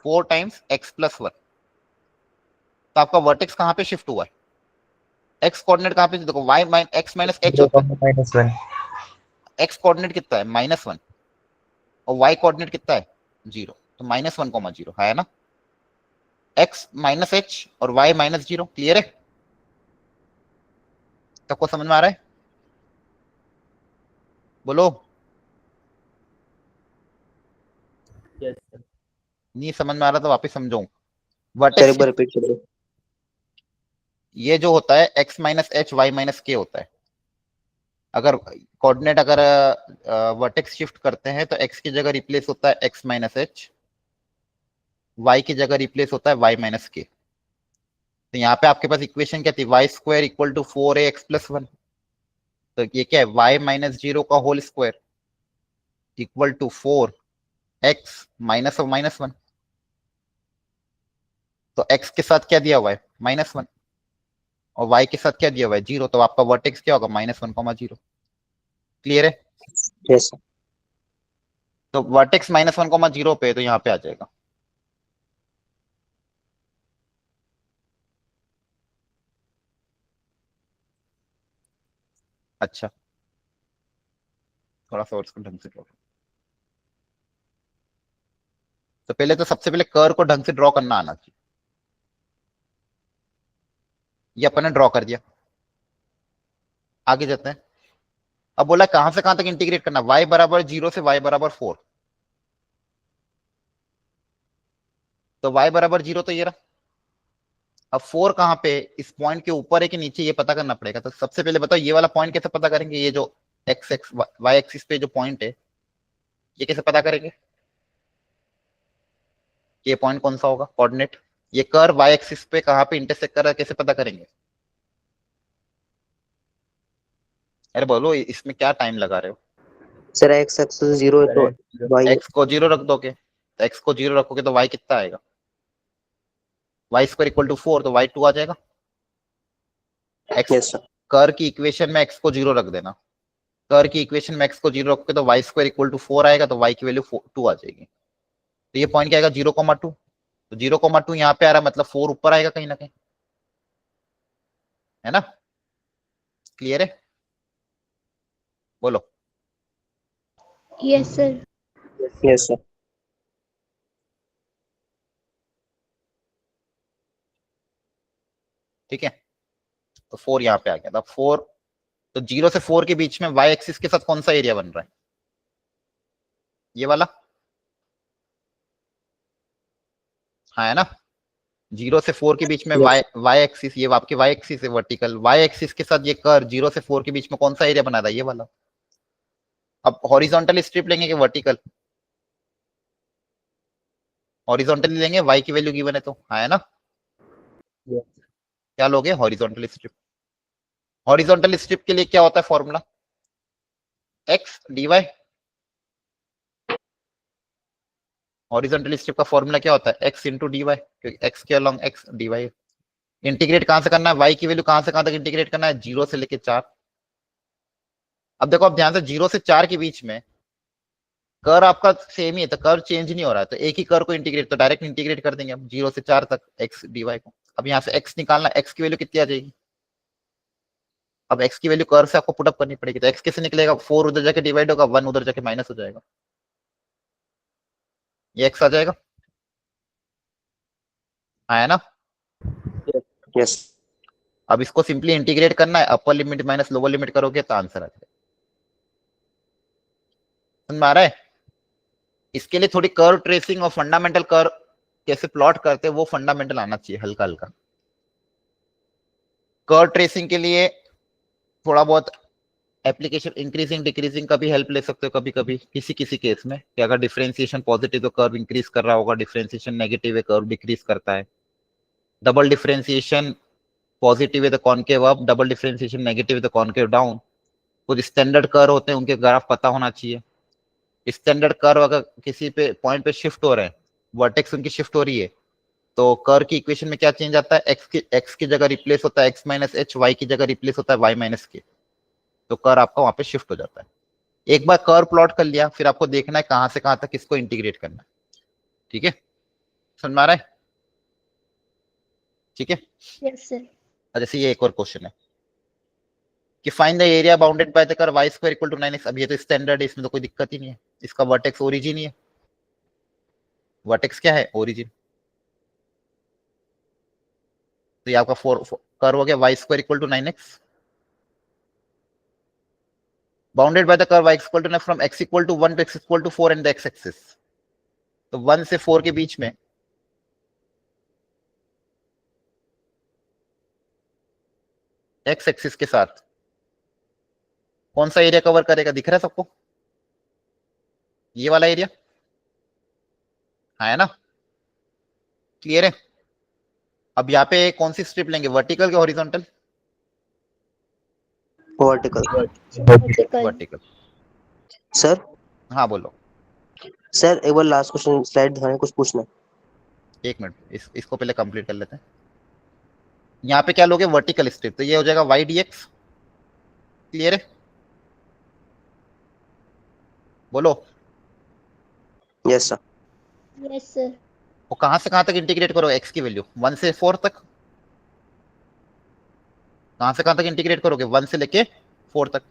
B: 4 times x plus 1। तो आपका वर्टेक्स कहाँ पे शिफ्ट हुआ है, x कोऑर्डिनेट कहाँ पे, देखो y mine x minus h होता है,
D: -1।
B: x कोऑर्डिनेट कितना है, -1, और y कोऑर्डिनेट कितना है, 0। तो -1 कोमा 0 है ना, x माइनस h और y माइनस 0। क्लियर है, सबको समझ में आ रहा है, बोलो।
E: Yes sir.
B: नहीं समझ में आ रहा तो वापस समझाऊं,
C: सर
B: वर्टेक्स
C: एक बार रिपीट कर दो।
B: ये जो होता है x minus h y minus k होता है। अगर कोऑर्डिनेट अगर वर्टेक्स शिफ्ट करते हैं तो x की जगह रिप्लेस होता है x माइनस एच, y की जगह रिप्लेस होता है y माइनस के। तो यहाँ पे आपके पास इक्वेशन क्या थी, Y square equal to 4ax+1। तो ये क्या है, वाई माइनस 0 का whole square equal to 4x -1। तो x के साथ क्या दिया हुआ है, -1, और y के साथ क्या दिया हुआ है, 0। तो आपका वर्टेक्स क्या होगा, -1, 0। क्लियर है।
C: Yes sir.
B: तो वर्टेक्स -1, 0 पे है, तो यहाँ पे आ जाएगा। अच्छा, थोड़ा सा और इसको ढंग से ड्रॉ। तो पहले तो सबसे पहले कर्व को ढंग से ड्रॉ करना आना चाहिए। ये अपन ने ड्रॉ कर दिया, आगे जाते हैं। अब बोला कहां से कहां तक इंटीग्रेट करना, y बराबर 0 से y बराबर 4। तो y बराबर 0 तो ये रहा। अब 4 कहां पे, इस पॉइंट के ऊपर है कि नीचे, ये पता करना पड़ेगा। तो सबसे पहले बताओ ये वाला पॉइंट कैसे पता करेंगे, ये जो एक्स एक्स वाई एक्सिस पे जो पॉइंट है, ये कैसे पता करेंगे, ये पॉइंट कौन सा होगा कोऑर्डिनेट। ये कर्व वाई एक्सिस पे कहां पे इंटरसेक्ट कर रहा है, कैसे पता करेंगे। अरे बोलो, इसमें क्या टाइम लगा रहे हो।
C: सर x एक्सिस 0 है
E: सर
C: तो
E: x
C: y।
B: एक्स को 0 रख दोगे, तो एक्स को 0 रखोगे तो वाई कितना आएगा, वाई स्क्वायर इक्वल टू 4, तो वाई 2 आ जाएगा। X
C: yes sir.
B: कर की इक्वेशन में एक्स को 0 रख देना, कर की इक्वेशन में एक्स को 0 रखोगे तो वाई स्क्वायर इक्वल टू 4 आएगा, तो वाई की वैल्यू 2 आ जाएगी। तो ये पॉइंट क्या आएगा, 0,2। तो 0,2 यहाँ पे आ रहा है, मतलब 4 ऊपर आएगा कहीं ना कहीं, है ना। क्लियर है, बोलो।
A: Yes sir.
C: Yes sir.
B: ठीक है, तो 4 यहाँ पे आ गया था 4। तो 0 से 4 के बीच में वाई एक्सिस के साथ कौन सा एरिया बन रहा है, ये वाला, हाँ है ना। 0 से 4 के बीच में वाई
C: यस
B: वाई एक्सिस, ये आपकी वाई एक्सिस है वर्टिकल, वाई एक्सिस के साथ ये कर 0 से 4 के बीच में कौन सा एरिया बना रहा है, ये वाला। अब हॉरिजॉन्टल स्ट्रिप लेंगे कि वर्टिकल, हॉरिजॉन्टली लेंगे, वाई की वैल्यू गिवन है तो, हाँ है ना।
E: yes
B: क्या लोगे, हॉरिजॉन्टल स्ट्रिप। हॉरिजॉन्टल स्ट्रिप के लिए क्या होता है formula, x d y. Horizontal strip का फॉर्मूला क्या होता है, एक्स इंटू डी वाई, क्योंकि एक्स के along x d y. Integrate कहां से करना है, वाई की वैल्यू कहां से कहां तक इंटीग्रेट करना है, 0 से लेके 4। अब देखो, अब ध्यान से 0 से 4 के बीच में कर आपका सेम ही है, तो कर चेंज नहीं हो रहा है, तो एक ही कर को इंटीग्रेट, तो डायरेक्ट इंटीग्रेट कर देंगे हम 0 से 4 तक एक्स डी वाई को। अब यहाँ से एक्स निकालना, एक्स की वैल्यू कितनी आ जाएगी। अब एक्स की वैल्यू कर से आपको पुटअप करनी पड़ेगी, तो एक्स कैसे निकलेगा, 4 उधर जाके डिवाइड होगा, 1 उधर जाके माइनस हो जाएगा, ये एक्स आ जाएगा, हाँ है ना।
C: यस।
B: अब इसको सिंपली इंटीग्रेट करना है, upper limit minus lower limit करोगे तो आंसर आ जाएगा। समझ में आ रहा है। इसके लिए थोड़ी कर्व ट्रेसिंग और फंडामेंटल कर्व कैसे प्लॉट करते हैं वो फंडामेंटल आना चाहिए हल्का हल्का। कर्व ट्रेसिंग के लिए थोड़ा बहुत एप्लीकेशन इंक्रीजिंग डिक्रीजिंग का भी हेल्प ले सकते हो कभी कभी, किसी किसी केस में, कि अगर डिफरेंशिएशन पॉजिटिव तो कर्व इंक्रीज कर रहा होगा, डिफरेंशिएशन नेगेटिव है कर्व डिक्रीज करता है। डबल डिफरेंशिएशन पॉजिटिव है तो concave up, double differentiation negative है तो कॉन्केव डाउन। कुछ स्टैंडर्ड कर्व होते हैं, उनके ग्राफ पता होना चाहिए। स्टैंडर्ड कर्व अगर किसी पे पॉइंट पे शिफ्ट हो रहे हैं, वर्टेक्स उनकी शिफ्ट हो रही है, तो कर्व की इक्वेशन में क्या चेंज आता है, एक्स की जगह रिप्लेस होता है एक्स माइनस एच, वाई की जगह रिप्लेस होता है वाई माइनस के। तो कर्व आपका वहां पे शिफ्ट हो जाता है। एक बार कर्व प्लॉट कर लिया, फिर आपको देखना है कहां से कहां तक इसको इंटीग्रेट करना है। ठीक है, समझ में आ रहा है। ठीक है,
A: यस सर।
B: जैसे ये एक और क्वेश्चन है कि find the area bounded by the curve y square equal to 9x। अब ये तो स्टैंडर्ड है, इसमें तो कोई दिक्कत ही नहीं है, इसका वर्टेक्स ओरिजिन ही है। वर्टेक्स क्या है, ओरिजिन। तो ये आपका कर्व हो गया y square equal to 9x, bounded by the curve y equal to from x equal to 1 to x equal to 4 and the x axis. तो 1 से 4 के बीच में x एक्सिस के साथ कौन सा एरिया कवर करेगा, दिख रहा है सबको, ये वाला एरिया, हाँ है ना। क्लियर है। अब यहाँ पे कौन सी स्ट्रिप लेंगे, वर्टिकल के horizontal?
C: Vertical.
A: Vertical.
B: Vertical.
C: Sir
B: हाँ बोलो।
C: सर एक बार लास्ट क्वेश्चन स्लाइड दिखाएं, कुछ पूछना है।
B: एक मिनट, इसको पहले कंप्लीट कर लेते हैं। यहाँ पे क्या लोगे, वर्टिकल स्ट्रिप, तो ये हो जाएगा वाई डी एक्स। क्लियर है? बोलो।
C: Yes sir.
A: Yes sir.
B: वो कहां से कहां तक इंटीग्रेट करो, एक्स की वैल्यू 1 से 4 तक। कहां से कहां तक इंटीग्रेट करोगे, 1 से लेके 4 तक।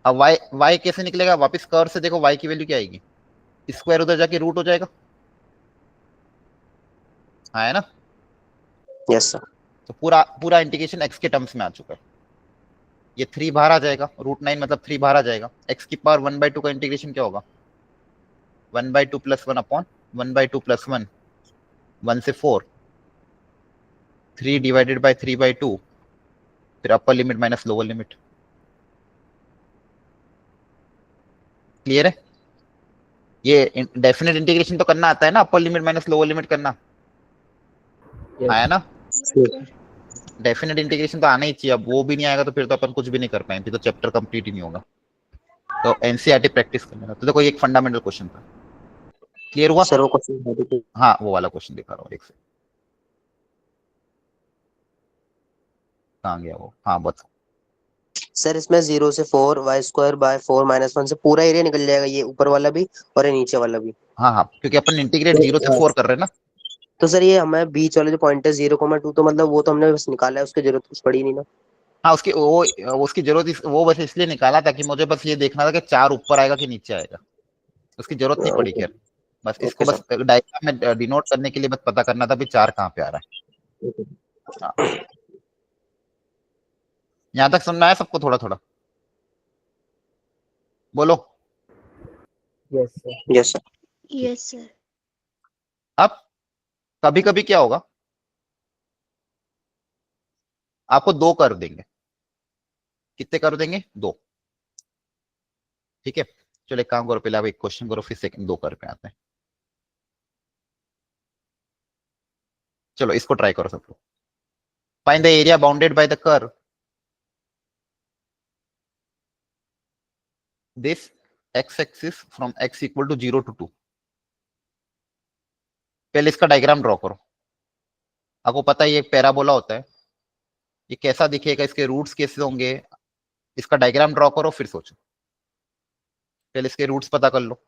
B: अब वाई वाई कैसे निकलेगा, वापस कर्व से देखो, वाई की वैल्यू क्या आएगी, स्क्वायर उधर जाके रूट हो जाएगा। हाँ है ना?
C: Yes sir.
B: तो पूरा पूरा इंटीग्रेशन एक्स के टर्म्स में आ चुका है। ये 3 बाहर आ जाएगा, √9 मतलब 3 बाहर आ जाएगा। एक्स की पावर 1/2 का इंटीग्रेशन क्या होगा, 1/2 + 1 अपॉन 1/2 + 1, 1 से 4, 3 डिवाइडेड बाय 3/2, फिर upper limit minus lower limit. Clear है? ये डेफिनेट इंटीग्रेशन तो करना आता है ना, upper limit minus lower limit करना।
E: Yes.
B: आया ना?
A: सर।
B: डेफिनेट इंटीग्रेशन तो आना ही चाहिए। अब वो भी नहीं आएगा तो फिर तो अपन कुछ भी नहीं कर पाएंगे, फिर तो चैप्टर कंप्लीट ही नहीं होगा। तो एनसीईआरटी प्रैक्टिस करना। तो देखो ये एक फंडामेंटल क्वेश्चन था। क्लियर हुआ?
C: सर वो क्वेश्चन
B: हाँ वो वाला क्वेश्चन दिखा रहा हूँ, एक से कहाँ गया वो, हाँ बस।
C: सर इसमें 0 से 4 y²/4 - 1 से पूरा एरिया निकल जाएगा, ये ऊपर वाला भी और ये नीचे वाला भी।
B: हाँ हाँ, क्योंकि अपन इंटीग्रेट 0 से
C: तो
B: 4 कर रहे हैं ना।
C: तो सर ये हमें बीच वाले जो पॉइंट है 0,2, तो मतलब वो तो हमने बस निकाला है, उसकी जरूरत कुछ पड़ी नहीं ना।
B: हाँ उसकी जरूरत वो बस इसलिए निकाला था कि मुझे बस ये देखना था कि 4 ऊपर आएगा कि नीचे आएगा। उसकी जरूरत नहीं पड़ी
C: ओके।
B: खैर। बस इसको
C: ओके
B: बस
C: सर।
B: डायग्राम में डिनोट करने के लिए बस पता करना था भी 4 कहाँ पे आ रहा
C: ओके।
B: है। हाँ। यहाँ तक सुनना है सबको, थोड़ा थोड़ा बोलो।
E: Yes, sir.
C: Yes sir.
A: Yes sir.
B: अब कभी कभी क्या होगा, आपको 2 कर देंगे। कितने कर देंगे, 2। ठीक है, चलो एक काम करो, पहले आप एक क्वेश्चन करो, फिर सेकंड 2 कर पे आते हैं। चलो इसको ट्राई करो सब लोग। Find the area bounded by the curve this x axis from x = 0 to 2। पहले इसका डायग्राम ड्रॉ करो। आपको पता है ये एक पैराबोला होता है, ये कैसा दिखेगा, इसके रूट्स कैसे होंगे, इसका डायग्राम ड्रॉ करो फिर सोचो। पहले इसके रूट्स पता कर लो।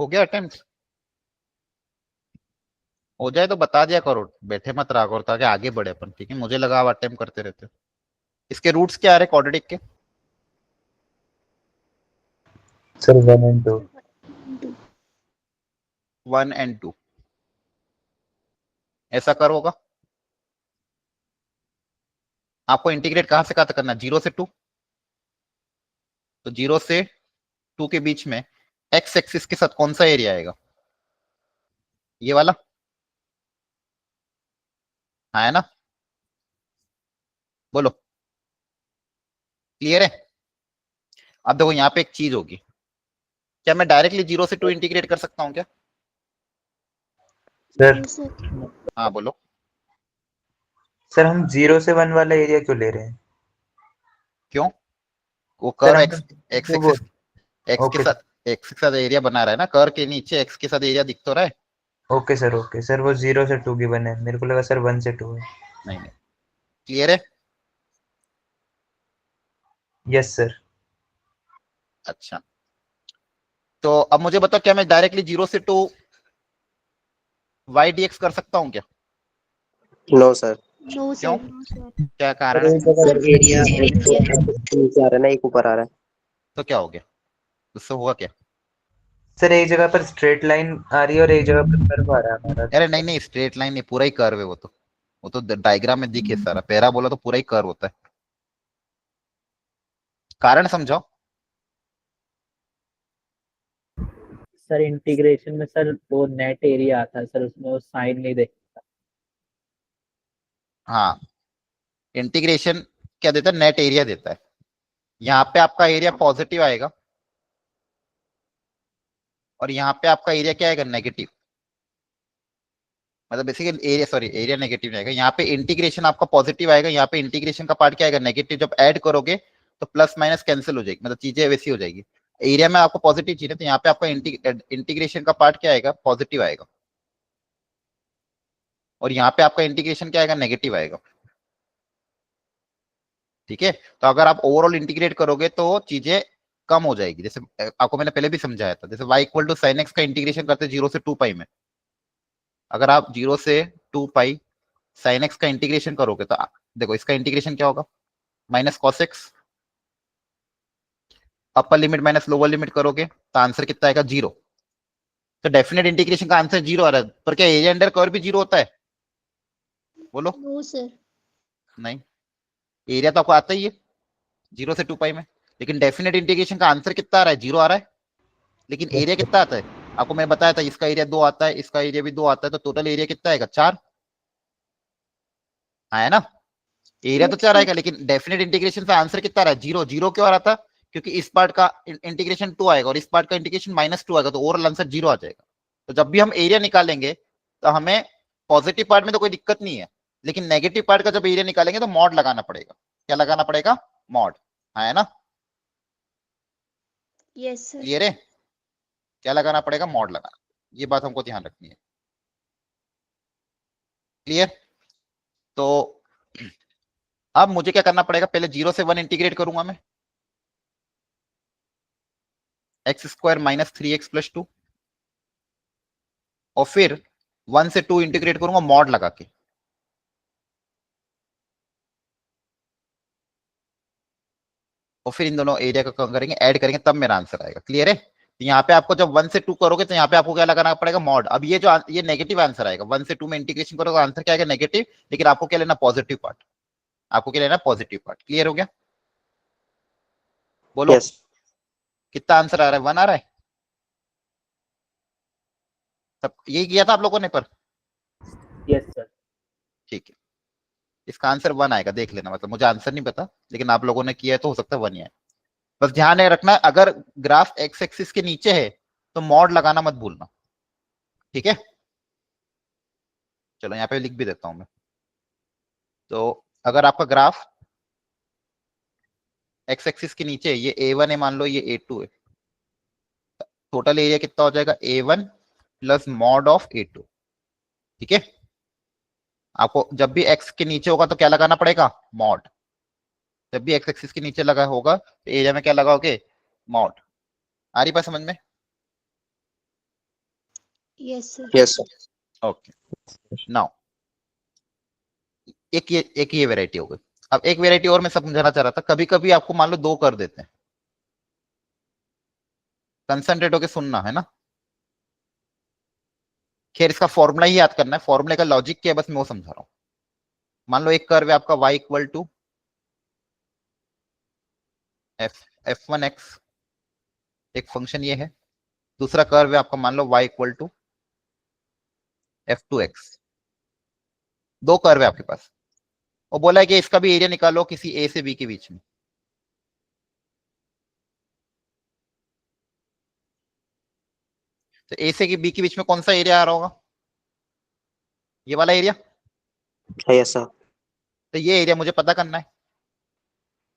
B: हो गया अटेम्प्ट? हो जाए तो बता दिया करो, बैठे मत रहा करो ताकि आगे बढ़े अपन, ठीक है? मुझे लगा आप अटेम्प्ट करते रहते हो। इसके रूट्स क्या आ रहे क्वाड्रेटिक के?
D: Sir 1 and 2।
B: 1 and 2 ऐसा कर होगा। आपको इंटीग्रेट कहां से कहां तक करना है? 0 से 2। तो 0 से 2 के बीच में एक्स एक्सिस के साथ कौन सा एरिया आएगा? ये वाला, हाँ है ना? बोलो, क्लियर है? अब देखो यहाँ पे एक चीज होगी, क्या मैं डायरेक्टली 0 से 2 इंटीग्रेट कर सकता हूँ क्या?
D: सर
B: हाँ बोलो।
D: सर हम 0 से 1 वाला एरिया क्यों ले रहे हैं?
B: क्यों? वो
D: सर
B: कर्व
D: हम
B: एक्स एक्स
D: तो वो
B: एक्सिस एक्स के
D: ओके
B: साथ एक्स के साथ एरिया बना रहा है ना, कर्व के नीचे एक्स के साथ एरिया दिख तो रहा है।
D: ओके सर वो 0 से 2 गिवन है, मेरे को लगा सर 1 से 2 है।
B: नहीं नहीं, क्लियर है?
D: Yes sir.
B: अच्छा, तो अब मुझे बताओ, क्या मैं डायरेक्टली 0 से 2 वाई डीएक्स कर सकता हूँ क्या?
C: No sir.
A: नो
B: क्यों?
A: सर।
B: क्या कारण
E: सर
B: है?
E: एक जगह
A: सर
C: एरिया
A: फिजिक्स
C: एक
A: एरिया है।
C: नीचे आ रहा है ना, एक ऊपर आ रहा है।
B: तो क्या हो गया, उससे होगा क्या?
D: सर एक जगह पर स्ट्रेट लाइन आ रही है और एक जगह पर कर्व आ रहा है हमारा।
B: अरे नहीं नहीं, स्ट्रेट लाइन नहीं, पूरा ही कर्व है वो तो। वो तो डायग्राम में दिखे सारा, पैरा बोला तो पूरा ही कर्व होता है। कारण समझाओ।
E: सर इंटीग्रेशन में सर वो नेट एरिया आता है सर, उसमें वो साइन नहीं देख।
B: हाँ, इंटीग्रेशन क्या देता है? नेट एरिया देता है। यहाँ पे आपका एरिया पॉजिटिव आएगा और यहाँ पे आपका एरिया क्या आएगा? नेगेटिव। मतलब basically area, sorry area negative आएगा। यहाँ पे इंटीग्रेशन आपका पॉजिटिव आएगा, यहाँ पे इंटीग्रेशन का पार्ट क्या आएगा? नेगेटिव। जब ऐड करोगे तो प्लस माइनस कैंसिल हो जाएगी, मतलब चीजें वैसी हो जाएगी। एरिया में आपको पॉजिटिव चाहिए, तो यहाँ पे आपका इंटीग्रेशन का पार्ट क्या आएगा? पॉजिटिव आएगा। और यहाँ पे आपका इंटीग्रेशन क्या आएगा? नेगेटिव आएगा। ठीक है, तो अगर आप ओवरऑल इंटीग्रेट करोगे तो चीजें कम हो जाएगी। जैसे आपको मैंने पहले भी समझाया था, जैसे y equal to sine x का इंटीग्रेशन करते 0 से 2 पाई में। अगर आप 0 से 2 पाई साइन एक्स का इंटीग्रेशन करोगे तो देखो इसका इंटीग्रेशन क्या होगा? Minus cos x. Upper limit minus lower limit करोगे तो आंसर कितना आएगा? 0। तो डेफिनेट इंटीग्रेशन का आंसर 0 आ रहा है, पर क्या एरिया अंडर कर्व भी 0 होता है? बोलो।
A: No sir.
B: नहीं, एरिया तो आपको आता ही है 0 से 2 पाई में, लेकिन डेफिनेट इंटीग्रेशन का आंसर कितना आ रहा है? 0 आ रहा है। लेकिन एरिया कितना आता है? आपको मैं बताया था, इसका एरिया 2 आता है, इसका एरिया भी 2 आता है, तो टोटल एरिया कितना आएगा? 4। हाँ है ना? एरिया तो 4 आएगा, लेकिन डेफिनेट इंटीग्रेशन से आंसर कितना आ रहा है? 0। 0 क्यों आ रहा था? क्योंकि इस पार्ट का इंटीग्रेशन 2 आएगा और इस पार्ट का इंटीग्रेशन -2 आएगा, तो ओवरऑल आंसर 0 आ जाएगा। तो जब भी हम एरिया निकालेंगे तो हमें पॉजिटिव पार्ट में तो कोई दिक्कत नहीं है, लेकिन नेगेटिव पार्ट का जब एरिया निकालेंगे तो मॉड लगाना पड़ेगा। क्या लगाना पड़ेगा? मॉड। हाँ है ना?
A: Yes sir.
B: क्लियर है? क्या लगाना पड़ेगा? मॉड लगाना। ये बात हमको ध्यान रखनी है। क्लियर? तो अब मुझे क्या करना पड़ेगा? पहले 0 से 1 इंटीग्रेट करूंगा मैं, x² - 3x + 2, और फिर 1 से 2 इंटीग्रेट करूंगा मॉड लगा के। और फिर इन दोनों एरिया का क्या करेंगे? ऐड करेंगे, तब मेरा आंसर आएगा। क्लियर है? तो यहाँ पे आपको जब 1 से 2 करोगे तो यहाँ पे आपको क्या लगाना पड़ेगा? मॉड। अब ये जो ये नेगेटिव आंसर आएगा, 1 से 2 में इंटीग्रेशन करोगे आंसर क्या आएगा? नेगेटिव। लेकिन आपको क्या लेना? Positive part. आपको क्या लेना? Positive part. क्लियर हो गया? बोलो,
C: यस।
B: कितना आंसर आ रहा है? 1 आ रहा है? सब यही किया था आप लोगों ने पर?
E: Yes sir.
B: ठीक है, इसका आंसर 1 आएगा, देख लेना। मतलब मुझे आंसर नहीं पता, लेकिन आप लोगों ने किया है तो हो सकता है 1 ही आए। बस ध्यान रखना, अगर ग्राफ एक्स एक्सिस के नीचे है तो मॉड लगाना मत भूलना। ठीक है, चलो यहाँ पे लिख भी देता हूं मैं। तो अगर आपका ग्राफ एक्स एक्सिस के नीचे है, ये A1 है मान लो, ये A2 है, टोटल एरिया कितना हो जाएगा? A1 plus mod of A2। ठीक है, आपको जब भी एक्स के नीचे होगा तो क्या लगाना पड़ेगा? मॉड। जब भी एक्स एक्सिस के नीचे लगा होगा तो एरिया में क्या लगाओगे? मॉड। आ रही बात समझ में?
A: Yes sir.
C: Yes sir.
B: Okay, now एक ये वेराइटी हो गई। अब एक वेराइटी और मैं समझाना चाह रहा था, कभी कभी आपको मान लो दो कर देते हैं, कंसंट्रेट होके सुनना है ना। खैर इसका फॉर्मूला ही याद करना है, फॉर्मूले का लॉजिक क्या है बस मैं वो समझा रहा हूं। मान लो एक कर्व है आपका y इक्वल टू f1x, एक फंक्शन ये है। दूसरा कर्व है आपका मान लो y इक्वल टू f2x। दो कर्व है आपके पास, और बोला है कि इसका भी एरिया निकालो किसी a से b के बीच में। तो a से b के बीच में कौन सा एरिया आ रहा होगा? ये वाला एरिया।
C: Yes sir.
B: तो ये एरिया मुझे पता करना है।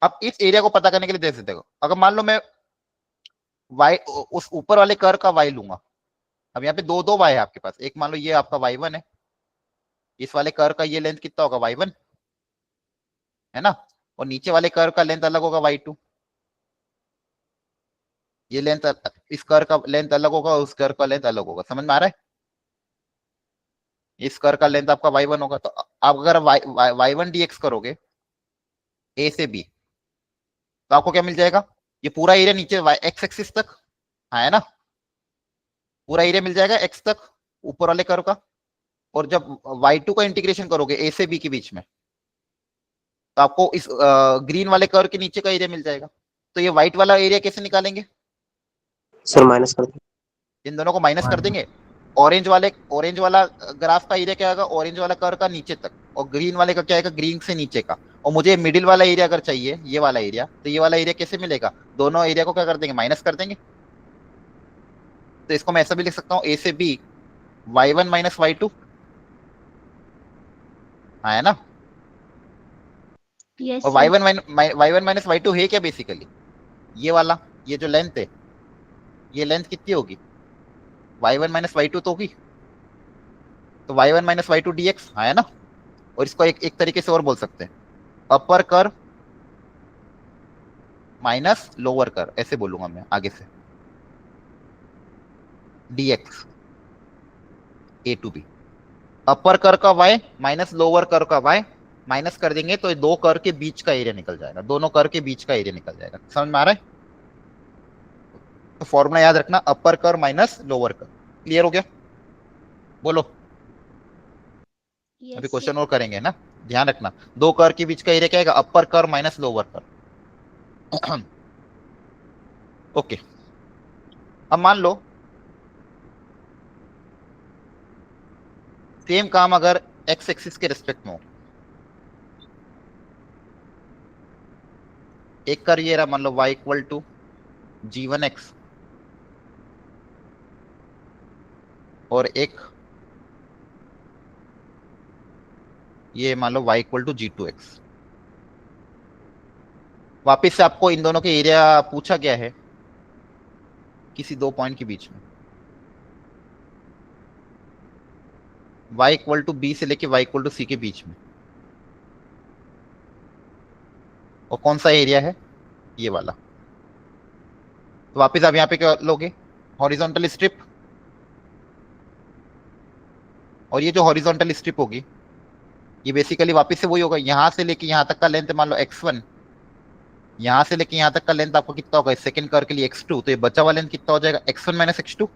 B: अब इस एरिया को पता करने के लिए देख सकते हो, अगर मान लो मैं y उस ऊपर वाले कर्व का y लूंगा। अब यहाँ पे दो दो y है आपके पास, एक मान लो ये आपका y1 है, इस वाले कर्व का ये लेंथ कितना होगा y1 है ना, और नीचे वाले कर्व का लेंथ अलग होगा y2। ये लेंथ, इस कर्व का लेंथ अलग होगा, उस कर्व का लेंथ अलग होगा। समझ में आ रहा है? इस कर्व का लेंथ आपका y1 होगा, तो आप अगर y1 dx करोगे a से b, तो आपको क्या मिल जाएगा? ये पूरा एरिया नीचे x एक्सिस तक है ना, पूरा एरिया मिल जाएगा x तक ऊपर वाले कर्व का। और जब y2 का इंटीग्रेशन करोगे a से b के बीच में, तो आपको इस ग्रीन वाले कर्व के नीचे का एरिया मिल जाएगा। तो ये व्हाइट वाला एरिया कैसे निकालेंगे?
C: सर माइनस कर दो।
B: इन दोनों को माइनस कर देंगे। ऑरेंज वाला ग्राफ का एरिया क्या आएगा? ऑरेंज वाला कर्व का नीचे तक, और ग्रीन वाले का क्या आएगा? ग्रीन से नीचे का। और मुझे मिडिल वाला एरिया अगर चाहिए, ये वाला एरिया, तो ये वाला एरिया कैसे मिलेगा? दोनों एरिया को क्या कर देंगे? माइनस कर देंगे। तो इसको मैं ऐसा भी लिख सकता हूँ, a से b y1 माइनस y2, है ना।
A: यस
B: और
A: सर।
B: y1 माइनस y2 है क्या बेसिकली? ये वाला, ये जो लेंथ है, ये लेंथ कितनी होगी? y1 माइनस y2 तो होगी। तो y1 माइनस y2 dx है ना। और इसको एक तरीके से और बोल सकते हैं, upper curve minus lower curve, ऐसे बोलूंगा मैं आगे से, dx a to b। Upper curve का y माइनस लोअर कर्व का y, माइनस कर देंगे तो दो कर्व के बीच का एरिया निकल जाएगा, दोनों कर्व के बीच का एरिया निकल जाएगा। समझ में आ रहा है? तो फॉर्मूला याद रखना, अपर curve minus lower curve. Clear हो गया? बोलो। अभी
A: यस
B: क्वेश्चन
A: सर।
B: और करेंगे ना, ध्यान रखना। दो कर्व के बीच का एरिया क्या आएगा? अपर curve minus lower curve. Okay, अब मान लो सेम काम अगर एक्स एक्सिस के रिस्पेक्ट में हो। एक कर्व ये रहा, मान लो y इक्वल टू g1x, और एक ये मान लो y इक्वल टू g2x। वापिस से आपको इन दोनों के एरिया पूछा गया है किसी दो पॉइंट के बीच में, y इक्वल टू b से लेके y इक्वल टू c के बीच में। और कौन सा एरिया है? ये वाला। तो वापिस आप यहाँ पे क्या लोगे? Horizontal strip. और ये जो हॉरिजॉन्टल स्ट्रिप होगी, ये बेसिकली वापिस से वही होगा, यहां से लेके यहां तक का लेंथ मान लो x1, यहां से लेके यहां तक का लेंथ आपको कितना होगा? सेकंड कर्व के लिए x2, तो ये बचा हुआ लेंथ कितना हो जाएगा? x1 minus x2।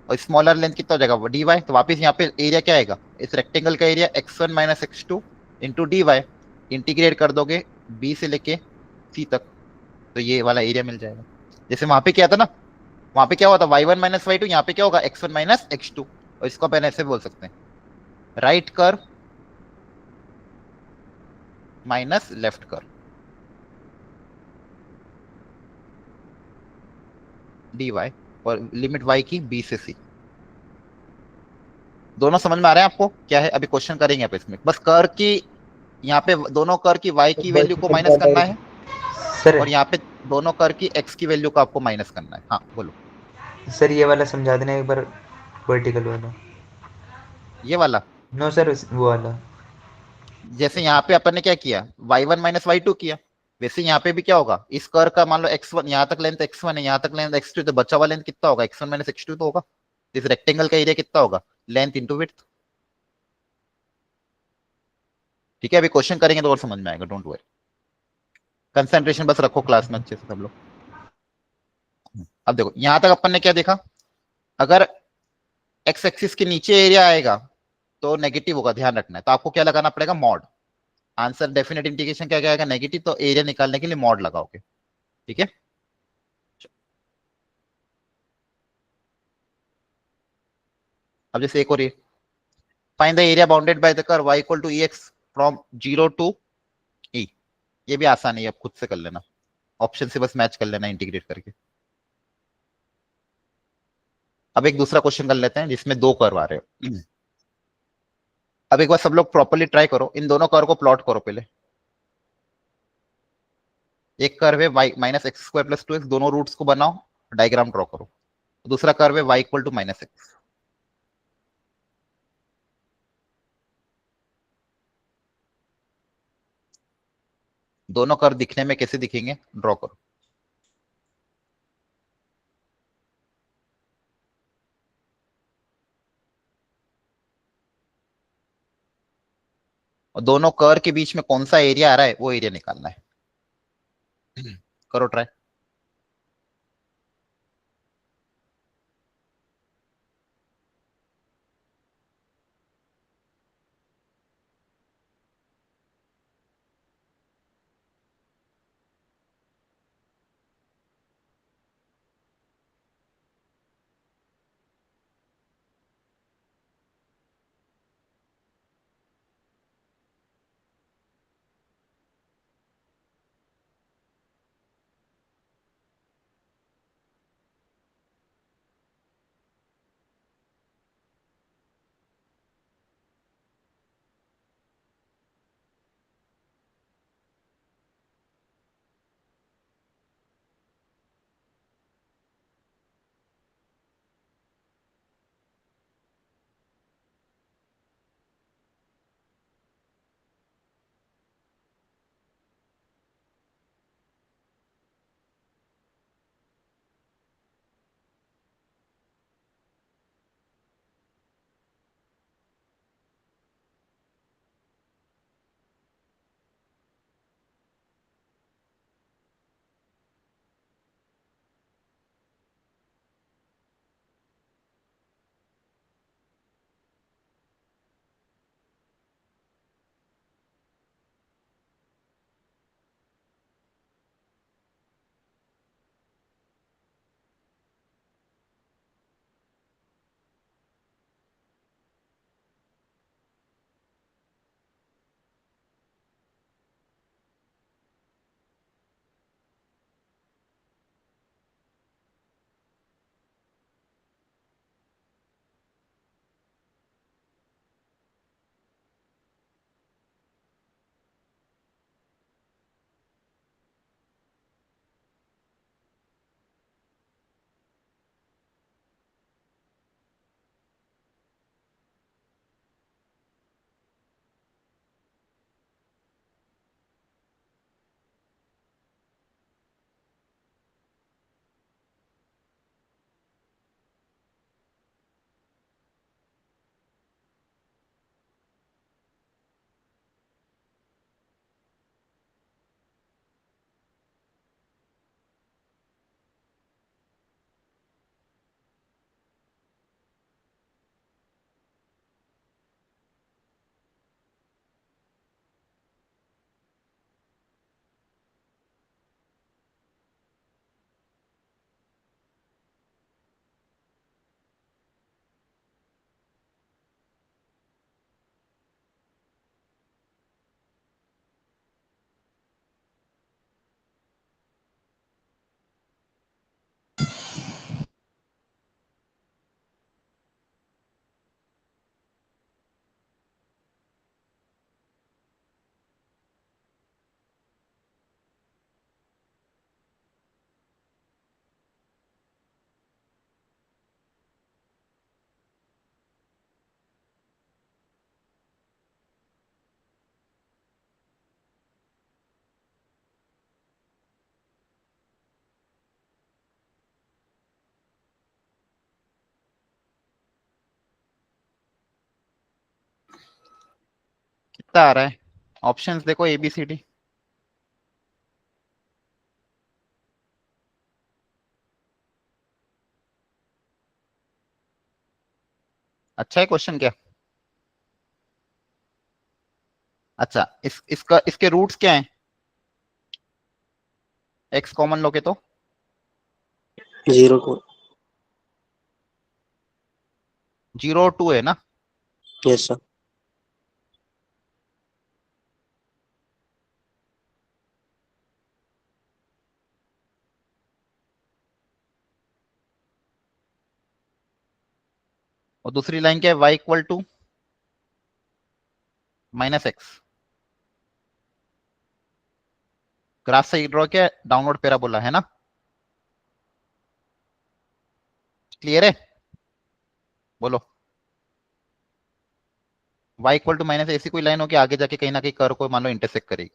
B: और स्मॉलर लेंथ कितना हो जाएगा? dy। तो वापस यहाँ पे एरिया क्या आएगा? इस रेक्टेंगल का area x1 minus x2 into dy। Integrate कर दोगे b से लेके c तक, तो ये वाला एरिया मिल जाएगा। जैसे वहां पे क्या था ना, वहां पे क्या हुआ था? y1 माइनस y2, यहाँ पे क्या होगा? x1 minus x2। और इसको अपन ऐसे बोल सकते हैं, right curve minus left curve dy, और लिमिट y की b से c। दोनों समझ में आ रहे हैं आपको क्या है? अभी क्वेश्चन करेंगे आप इसमें, बस कर्व की यहाँ पे दोनों कर्व की y की वैल्यू को माइनस करना है,
D: सर
B: और यहाँ पे दोनों कर्व की x की वैल्यू को आपको माइनस करना है। हाँ बोलो।
D: सर ये वाला समझा देना एक बार, वर्टिकल वाला।
B: ये वाला,
D: नो सर वो वाला।
B: जैसे यहाँ पे अपन ने क्या किया? y1 माइनस y2 किया, वैसे यहाँ पे भी क्या होगा? इस कर्व का मान लो x1, यहाँ तक लेंथ x1 है, यहाँ तक लेंथ x2, तो बचा हुआ लेंथ कितना होगा? x1 माइनस x2 तो होगा। इस रेक्टेंगल का एरिया कितना होगा, लेंथ इंटू विड्थ। ठीक है, अभी क्वेश्चन करेंगे तो और समझ में आएगा, डोंट वरी। कंसंट्रेशन बस रखो क्लास में अच्छे से सब लोग। अब देखो यहां तक अपन ने क्या देखा, अगर एक्स एक्सिस के नीचे एरिया आएगा तो नेगेटिव होगा, ध्यान रखना है। तो आपको क्या लगाना पड़ेगा, मॉड। आंसर डेफिनेट इंटीग्रेशन क्या आएगा, नेगेटिव, तो एरिया निकालने के लिए मॉड लगाओगे। ठीक है, अब जैसे एक और ये, find the area bounded by the curve y equal to e x from 0 to e। ये भी आसान है, आप खुद से कर लेना, ऑप्शन से बस मैच कर लेना इंटीग्रेट करके। अब एक दूसरा क्वेश्चन कर लेते हैं जिसमें दो कर्व आ रहे हो। अब एक बार सब लोग प्रॉपर्ली ट्राई करो, इन दोनों कर्व को प्लॉट करो पहले। एक कर्व है y minus x square plus 2x, दोनों रूट्स को बनाओ, डायग्राम ड्रॉ करो। दूसरा कर्व है y equal to minus x. दोनों कर्व दिखने में कैसे दिखेंगे, ड्रॉ करो। और दोनों कर्व के बीच में कौन सा एरिया आ रहा है वो एरिया निकालना है। करो ट्राई। कितना आ रहा है? ऑप्शंस देखो ABCD। अच्छा है क्वेश्चन क्या? अच्छा, इसके रूट्स क्या हैं? x कॉमन लोगे तो
C: 0 2।
B: 0 और 2 है ना?
C: Yes sir.
B: और दूसरी लाइन क्या है? y equal to -x। Graph से ड्रॉ किया, डाउनवर्ड पैराबोला है ना? क्लियर है? बोलो। y इक्वल टू माइनस ऐसी कोई लाइन हो कि आगे जाके कहीं ना कहीं कर्व को मान लो इंटरसेक्ट करेगी।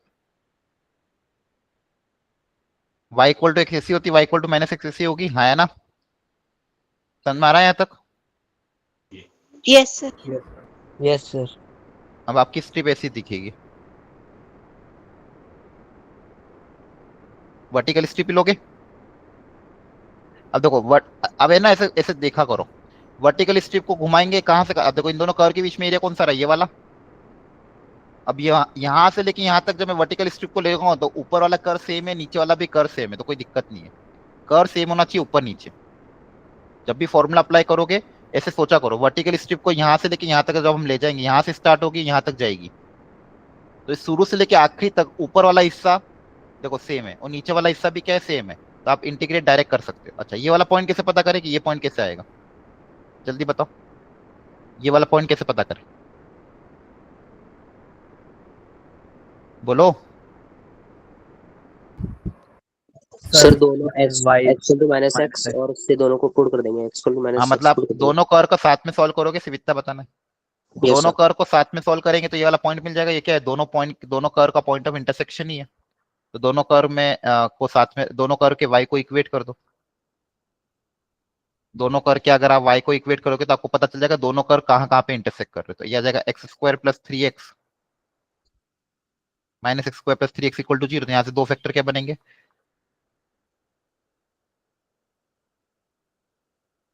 B: y इक्वल टू एक्स ऐसी होती, y इक्वल टू -x ऐसी होगी, हाँ है ना? समझ में आ रहा है यहाँ तक?
A: Yes sir.
C: Yes sir.
B: अब आपकी स्ट्रिप ऐसी दिखेगी। वर्टिकल स्ट्रिप लोगे। अब देखो अब है ना, ऐसे ऐसे देखा करो। वर्टिकल स्ट्रिप को घुमाएंगे कहाँ से? अब देखो इन दोनों कर्व के बीच में एरिया कौन सा रहा है? ये वाला। अब यहाँ से लेके यहाँ तक जब मैं वर्टिकल स्ट्रिप को लेगा तो ऊपर वाला कर्व सेम है, नीचे वाला भी कर्व सेम है, तो कोई दिक्कत नहीं है। कर्व सेम होना चाहिए ऊपर नीचे। जब भी फॉर्मूला अप्लाई करोगे ऐसे सोचा करो, वर्टिकल स्ट्रिप को यहाँ से लेके यहाँ तक जब हम ले जाएंगे, यहाँ से स्टार्ट होगी यहाँ तक जाएगी, तो इस शुरू से लेके आखिरी तक ऊपर वाला हिस्सा देखो सेम है और नीचे वाला हिस्सा भी क्या है? सेम है। तो आप इंटीग्रेट डायरेक्ट कर सकते हो। अच्छा, ये वाला पॉइंट कैसे पता करें कि ये पॉइंट कैसे आएगा? जल्दी बताओ, ये वाला पॉइंट कैसे पता करें? बोलो।
C: सर दोनों x
E: y
C: x to minus x और इससे दोनों को पुट कर देंगे, x टू
B: हाँ
C: माइनस
B: मतलब
C: एक्स
B: आप
C: पुट कर देंगे।
B: दोनों कर्व को साथ में सॉल्व करोगे, सिर्फ इतना बताना है।
C: यस
B: दोनों
C: सर।
B: कर्व को साथ में सॉल्व करेंगे तो ये वाला पॉइंट मिल जाएगा। ये क्या है? दोनों कर्व का पॉइंट ऑफ इंटरसेक्शन ही है। तो दोनों कर्व में को साथ में, दोनों कर्व के y को इक्वेट कर दो। दोनों कर्व के अगर आप y को इक्वेट करोगे तो आपको पता चल जाएगा दोनों कर्व कहाँ कहाँ पे इंटरसेक्ट कर रहे हो। तो ये आ जाएगा x² + 3x -x² + 3x = 0। तो यहाँ से दो फैक्टर क्या बनेंगे?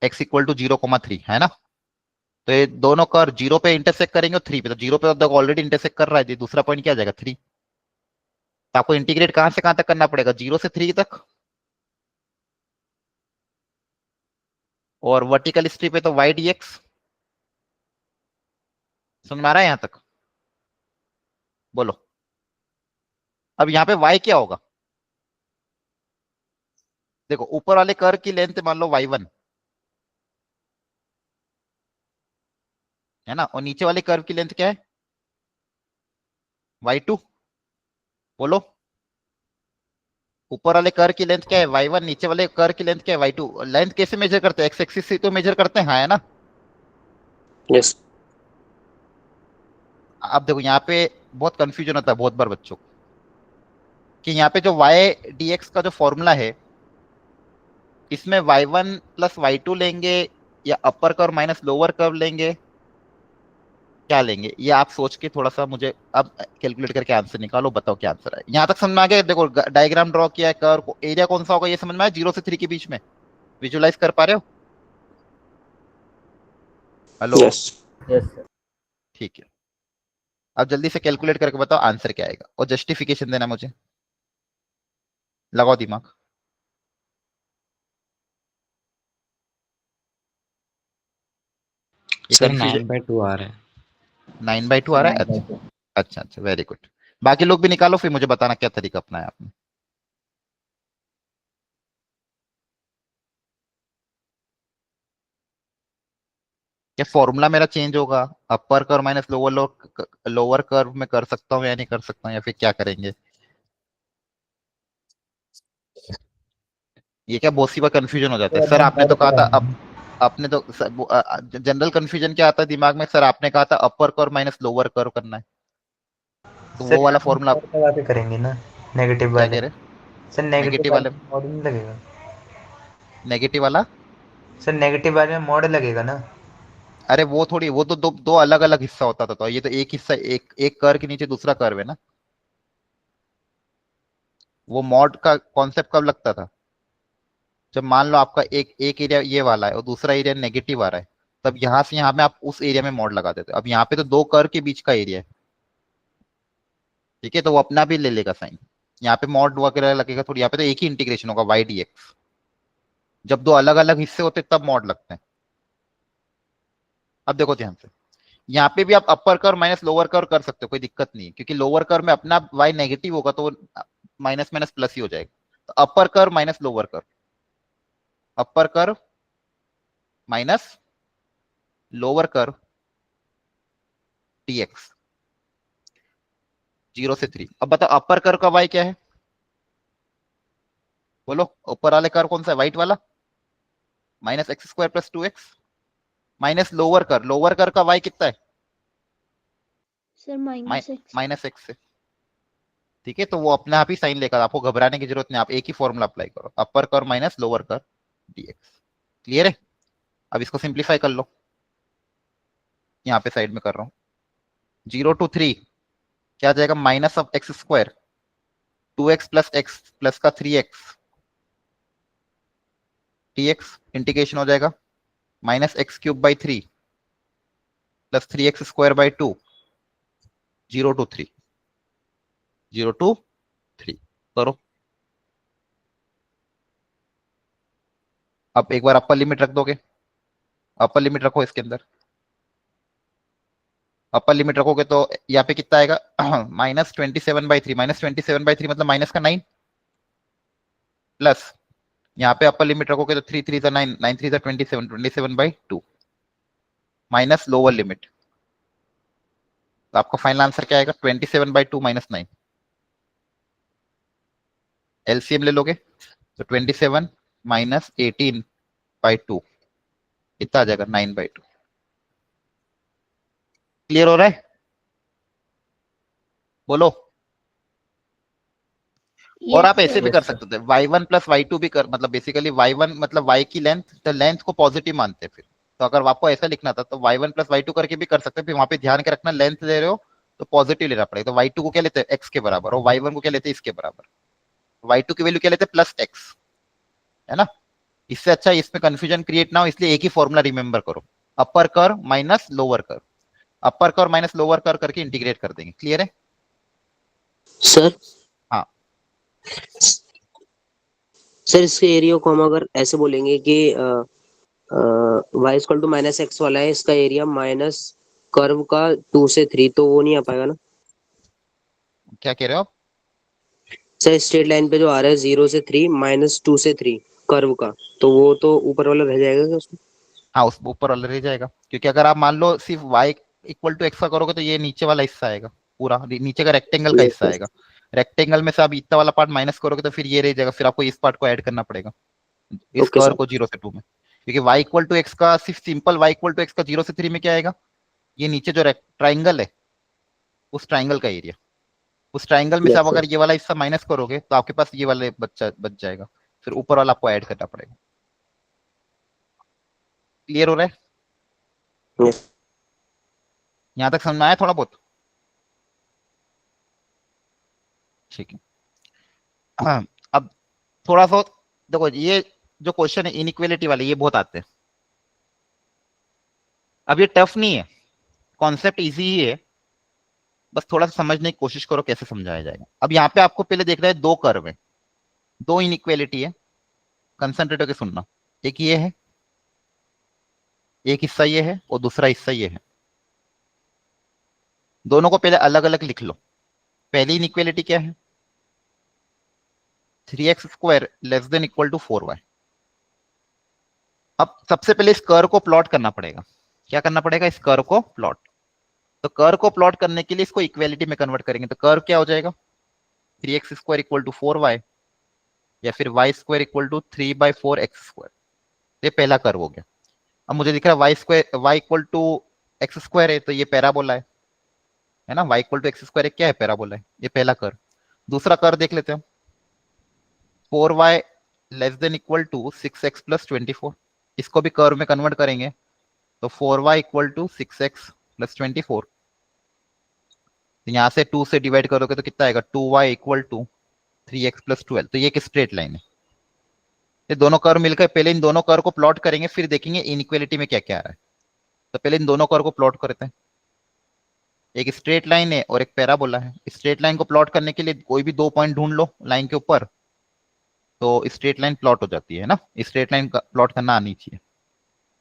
B: x = 0,3 है ना? तो ये दोनों कर्व 0 पे इंटरसेक्ट करेंगे और 3 पे। तो 0 पे तो ऑलरेडी इंटरसेक्ट कर रहा है, दूसरा पॉइंट क्या आ जाएगा? 3। तो आपको इंटीग्रेट कहां से कहां तक करना पड़ेगा? 0 से 3 तक। और वर्टिकल स्ट्रिप है तो y dx। समझ में आ रहा है यहां तक? बोलो। अब यहाँ पे y क्या होगा? देखो ऊपर वाले कर्व की लेंथ मान लो y1 है ना, और नीचे वाले कर्व की लेंथ क्या है? y2। बोलो। ऊपर वाले कर्व की लेंथ क्या है? y1। नीचे वाले कर्व की लेंथ क्या है? y2। लेंथ कैसे मेजर करते हैं? एक्स एक्सिस से तो मेजर करते हैं, हाँ है ना?
C: यस।
B: अब देखो यहाँ पे बहुत कंफ्यूजन होता है बहुत बार बच्चों को कि यहाँ पे जो y dx का जो फॉर्मूला है, इसमें y1 + y2 लेंगे या अपर कर्व माइनस लोअर कर्व लेंगे, क्या लेंगे? ये आप सोच के थोड़ा सा मुझे अब कैलकुलेट करके आंसर निकालो, बताओ क्या आंसर है। यहाँ तक समझ में आ गया? देखो डायग्राम ड्रॉ किया है, कर्व को एरिया कौन सा होगा ये समझ में आया? 0 से 3 के बीच में विजुलाइज कर पा रहे हो? हेलो?
C: यस।
E: Yes sir.
B: ठीक है, अब जल्दी से कैलकुलेट करके बताओ आंसर क्या आएगा और जस्टिफिकेशन देना मुझे। लगाओ दिमाग। ये
F: सर
B: कंफ्यूजन
F: 9/2 आ रहा है।
B: 9/2 आ रहा है? अच्छा अच्छा अच्छा, वेरी गुड। बाकी लोग भी निकालो, फिर मुझे बताना क्या तरीका अपनाया आपने। क्या फॉर्मूला मेरा चेंज होगा? अपर कर्व माइनस लोअर कर्व में कर सकता हूँ या नहीं कर सकता हूँ, या फिर क्या करेंगे? ये क्या बहुत सी बार कंफ्यूजन हो जाता है। सर आपने तो कहा था आपने तो जनरल कंफ्यूजन क्या आता है दिमाग में? सर आपने कहा था अपर कर्व माइनस लोअर कर्व करना है, तो
D: सर
B: वो वाला
D: यहाँ
B: फॉर्मूला
D: और लगा के करेंगे ना, नेगेटिव
B: क्या
D: वाले।
B: कह रहे?
D: सर नेगेटिव
B: नेगेटिव
D: वाले
B: वाले?
D: में मॉड नहीं लगेगा?
B: नेगेटिव वाला?
D: सर नेगेटिव वाले में मॉड लगेगा ना?
B: अरे वो थोड़ी, वो तो दो दो अलग अलग हिस्सा होता था, तो ये तो एक हिस्सा, एक एक कर्व के नीचे दूसरा कर्व है ना। वो मॉड का कॉन्सेप्ट कब लगता था, जब मान लो आपका एक एक एरिया ये वाला है और दूसरा एरिया नेगेटिव आ रहा है, तब यहां से यहां में आप उस एरिया में मॉड लगा देते हो। अब यहाँ पे तो दो कर्व के बीच का एरिया है, ठीक है, तो वो अपना भी ले लेगा साइन। यहाँ पे मॉड वगैरह लगेगा थोड़ी, यहाँ पे तो एक ही इंटीग्रेशन होगा वाई डी एक्स। जब दो अलग अलग हिस्से होते तब मॉड लगते हैं। अब देखो ध्यान से, यहाँ पे भी आप अपर कर्व माइनस लोअर कर्व कर सकते हो, कोई दिक्कत नहीं है, क्योंकि लोअर कर्व में अपना वाई नेगेटिव होगा तो माइनस माइनस प्लस ही हो जाएगा। तो अपर कर्व माइनस लोअर कर्व, अपर curve minus lower curve dx 0 से 3। अब बताओ अपर कर्व का y क्या है, बोलो ऊपर वाले कर्व कौन सा है, व्हाइट वाला, minus x square plus 2x, minus lower curve का y कितना है,
A: सर -x।
B: माइनस एक्स से, ठीक है। तो वो अपने आप ही साइन लेकर, आपको घबराने की जरूरत नहीं, आप एक ही फॉर्मूला अप्लाई करो, अपर curve minus lower curve dx। Clear है। अब इसको सिंप्लीफाई कर लो, यहाँ पे साइड में कर रहा हूँ। 0 to 3 क्या आ जाएगा, minus of x square 2x plus x plus का 3x dx, इंटीग्रेशन हो जाएगा minus x cube by 3 plus 3x square by 2, 0 to 3, 0 to 3 करो। अब एक बार अपर लिमिट रख दोगे, अपर लिमिट रखो इसके अंदर, अपर लिमिट रखोगे तो यहाँ पे कितना आएगा, -27/3, -27/3 मतलब माइनस का 9 प्लस, यहाँ पे अपर लिमिट रखोगे तो 3 3 9, 9 3 27, 27/2 माइनस लोअर लिमिट, तो आपका फाइनल आंसर क्या आएगा, 27/2 माइनस 9। एलसीएम ले लोगे तो 27 माइनस 18/2 कितना आ जाएगा, 9/2। क्लियर हो रहा है, बोलो। और आप ऐसे भी कर सकते थे, y1 प्लस y2 भी कर, मतलब बेसिकली y1 मतलब y की लेंथ, तो लेंथ को पॉजिटिव मानते हैं फिर। तो अगर आपको ऐसा लिखना था तो y1 प्लस y2 करके भी कर सकते हैं, फिर वहां पे ध्यान के रखना लेंथ ले रहे हो तो पॉजिटिव लेना पड़ेगा। तो y2 को क्या लेते हैं, x के बराबर, और y1 को क्या लेते हैं, इसके बराबर। y2 की वैल्यू क्या लेते हैं, प्लस x, है ना। इससे अच्छा इसमें कंफ्यूजन क्रिएट ना हो, इसलिए एक ही फॉर्मूला रिमेंबर करो, अपर कर्व माइनस लोअर कर्व, अपर कर्व माइनस लोअर कर्व करके इंटीग्रेट कर देंगे। क्लियर है।
C: सर
B: हाँ
C: सर इसके एरिया को हम अगर ऐसे बोलेंगे कि y equal to minus x वाला है, इसका एरिया माइनस कर्व का 2 से 3, तो वो नहीं आ पाएगा ना
B: क्या कह रहे हो आप,
C: सर। स्ट्रेट लाइन पे जो आ रहा है 0 से 3 -2 से 3 कर्व का, तो वो तो ऊपर वाला रह जाएगा क्या उसमें।
B: हाँ उस ऊपर वाला रह जाएगा, क्योंकि अगर आप मान लो सिर्फ y इक्वल टू एक्स का करोगे तो ये नीचे वाला हिस्सा आएगा, पूरा नीचे का रेक्टेंगल का हिस्सा आएगा। रेक्टेंगल में से आप इतना वाला पार्ट माइनस करोगे तो फिर ये रह जाएगा, फिर आपको इस पार्ट को ऐड करना पड़ेगा, इस
C: ओके
B: कर्व
C: सर।
B: को 0 से 2 में। क्योंकि y इक्वल टू एक्स का सिर्फ simple y equal to x का 0 से 3 में क्या आएगा, ये नीचे जो ट्राइंगल है उस ट्राइंगल का एरिया, उस ट्राइंगल में से आप
C: यस
B: अगर ये वाला हिस्सा माइनस करोगे तो आपके पास ये वाले बच जाएगा, फिर ऊपर वाला आपको ऐड करना पड़ेगा। क्लियर हो रहा है,
C: यस।
B: यहां तक समझ में आया थोड़ा बहुत, ठीक है। हाँ, अब थोड़ा सा देखो, ये जो क्वेश्चन है इनइक्वालिटी वाले ये बहुत आते हैं। अब ये टफ नहीं है, कॉन्सेप्ट इजी ही है, बस थोड़ा सा समझने की कोशिश करो कैसे समझाया जाएगा। अब यहाँ पे आपको पहले देखना है, दो कर्व है, दो इनइक्वालिटी है, कंसंट्रेट होकर सुनना। एक ये है, एक हिस्सा ये है और दूसरा हिस्सा ये है। दोनों को पहले अलग अलग लिख लो। पहली इनइक्वालिटी क्या है, 3x² less than equal to 4y। अब सबसे पहले इस कर्व को प्लॉट करना पड़ेगा। क्या करना पड़ेगा, इस कर्व को प्लॉट। तो कर्व को प्लॉट करने के लिए इसको इक्वालिटी में कन्वर्ट करेंगे, तो कर्व क्या हो जाएगा, 3x² इक्वल टू 4y, या फिर y² इक्वल टू 3/4x²। ये पहला कर्व हो गया। अब मुझे दिख रहा है y इक्वल टू x² है, तो ये पैराबोला है ना। y इक्वल टू x² क्या है, पैराबोला है। ये पहला कर्व। दूसरा कर्व देख लेते हैं, 4y less than equal to 6x plus 24। इसको भी कर्व में कन्वर्ट करेंगे तो 4y equal to 6x plus 24। तो यहाँ से 2 से डिवाइड करोगे तो कितना आएगा, 2y equal to 3x plus 12। तो ये एक स्ट्रेट लाइन है। ये दोनों कर्व मिलकर, पहले इन दोनों कर्व को प्लॉट करेंगे, फिर देखेंगे इनइक्वालिटी में क्या क्या आ रहा है। तो पहले इन दोनों कर्व को प्लॉट करते हैं। एक स्ट्रेट लाइन है और एक पैराबोला है। स्ट्रेट लाइन को प्लॉट करने के लिए कोई भी 2 पॉइंट ढूंढ लो लाइन के ऊपर, तो स्ट्रेट लाइन प्लॉट हो जाती है ना। स्ट्रेट लाइन प्लॉट करना आनी चाहिए।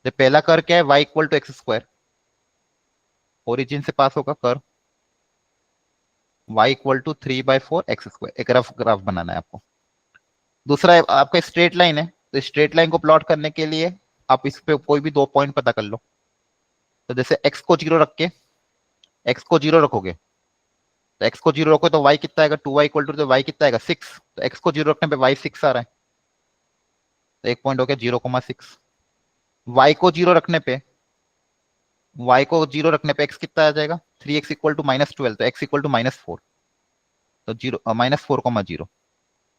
B: तो पहला कर्व क्या है, y equal to x square, origin से पास होगा curve y equal to 3/4 x square. एक रफ ग्राफ बनाना है आपको। दूसरा आपका स्ट्रेट लाइन है, तो स्ट्रेट लाइन को प्लॉट करने के लिए आप इस पे कोई भी 2 पॉइंट पता कर लो। तो जैसे x को 0 रख के, x को 0 रखोगे तो x को 0 रखो तो y कितना आएगा, 2y इक्वल टू, तो y कितना आएगा 6। तो x को 0 रखने पे y 6 आ रहा है, तो एक पॉइंट हो गया 0,6। y को 0 रखने पे, x कितना आ जाएगा, 3x इक्वल टू -12। तो x इक्वल टू -4, तो 0 -4,0।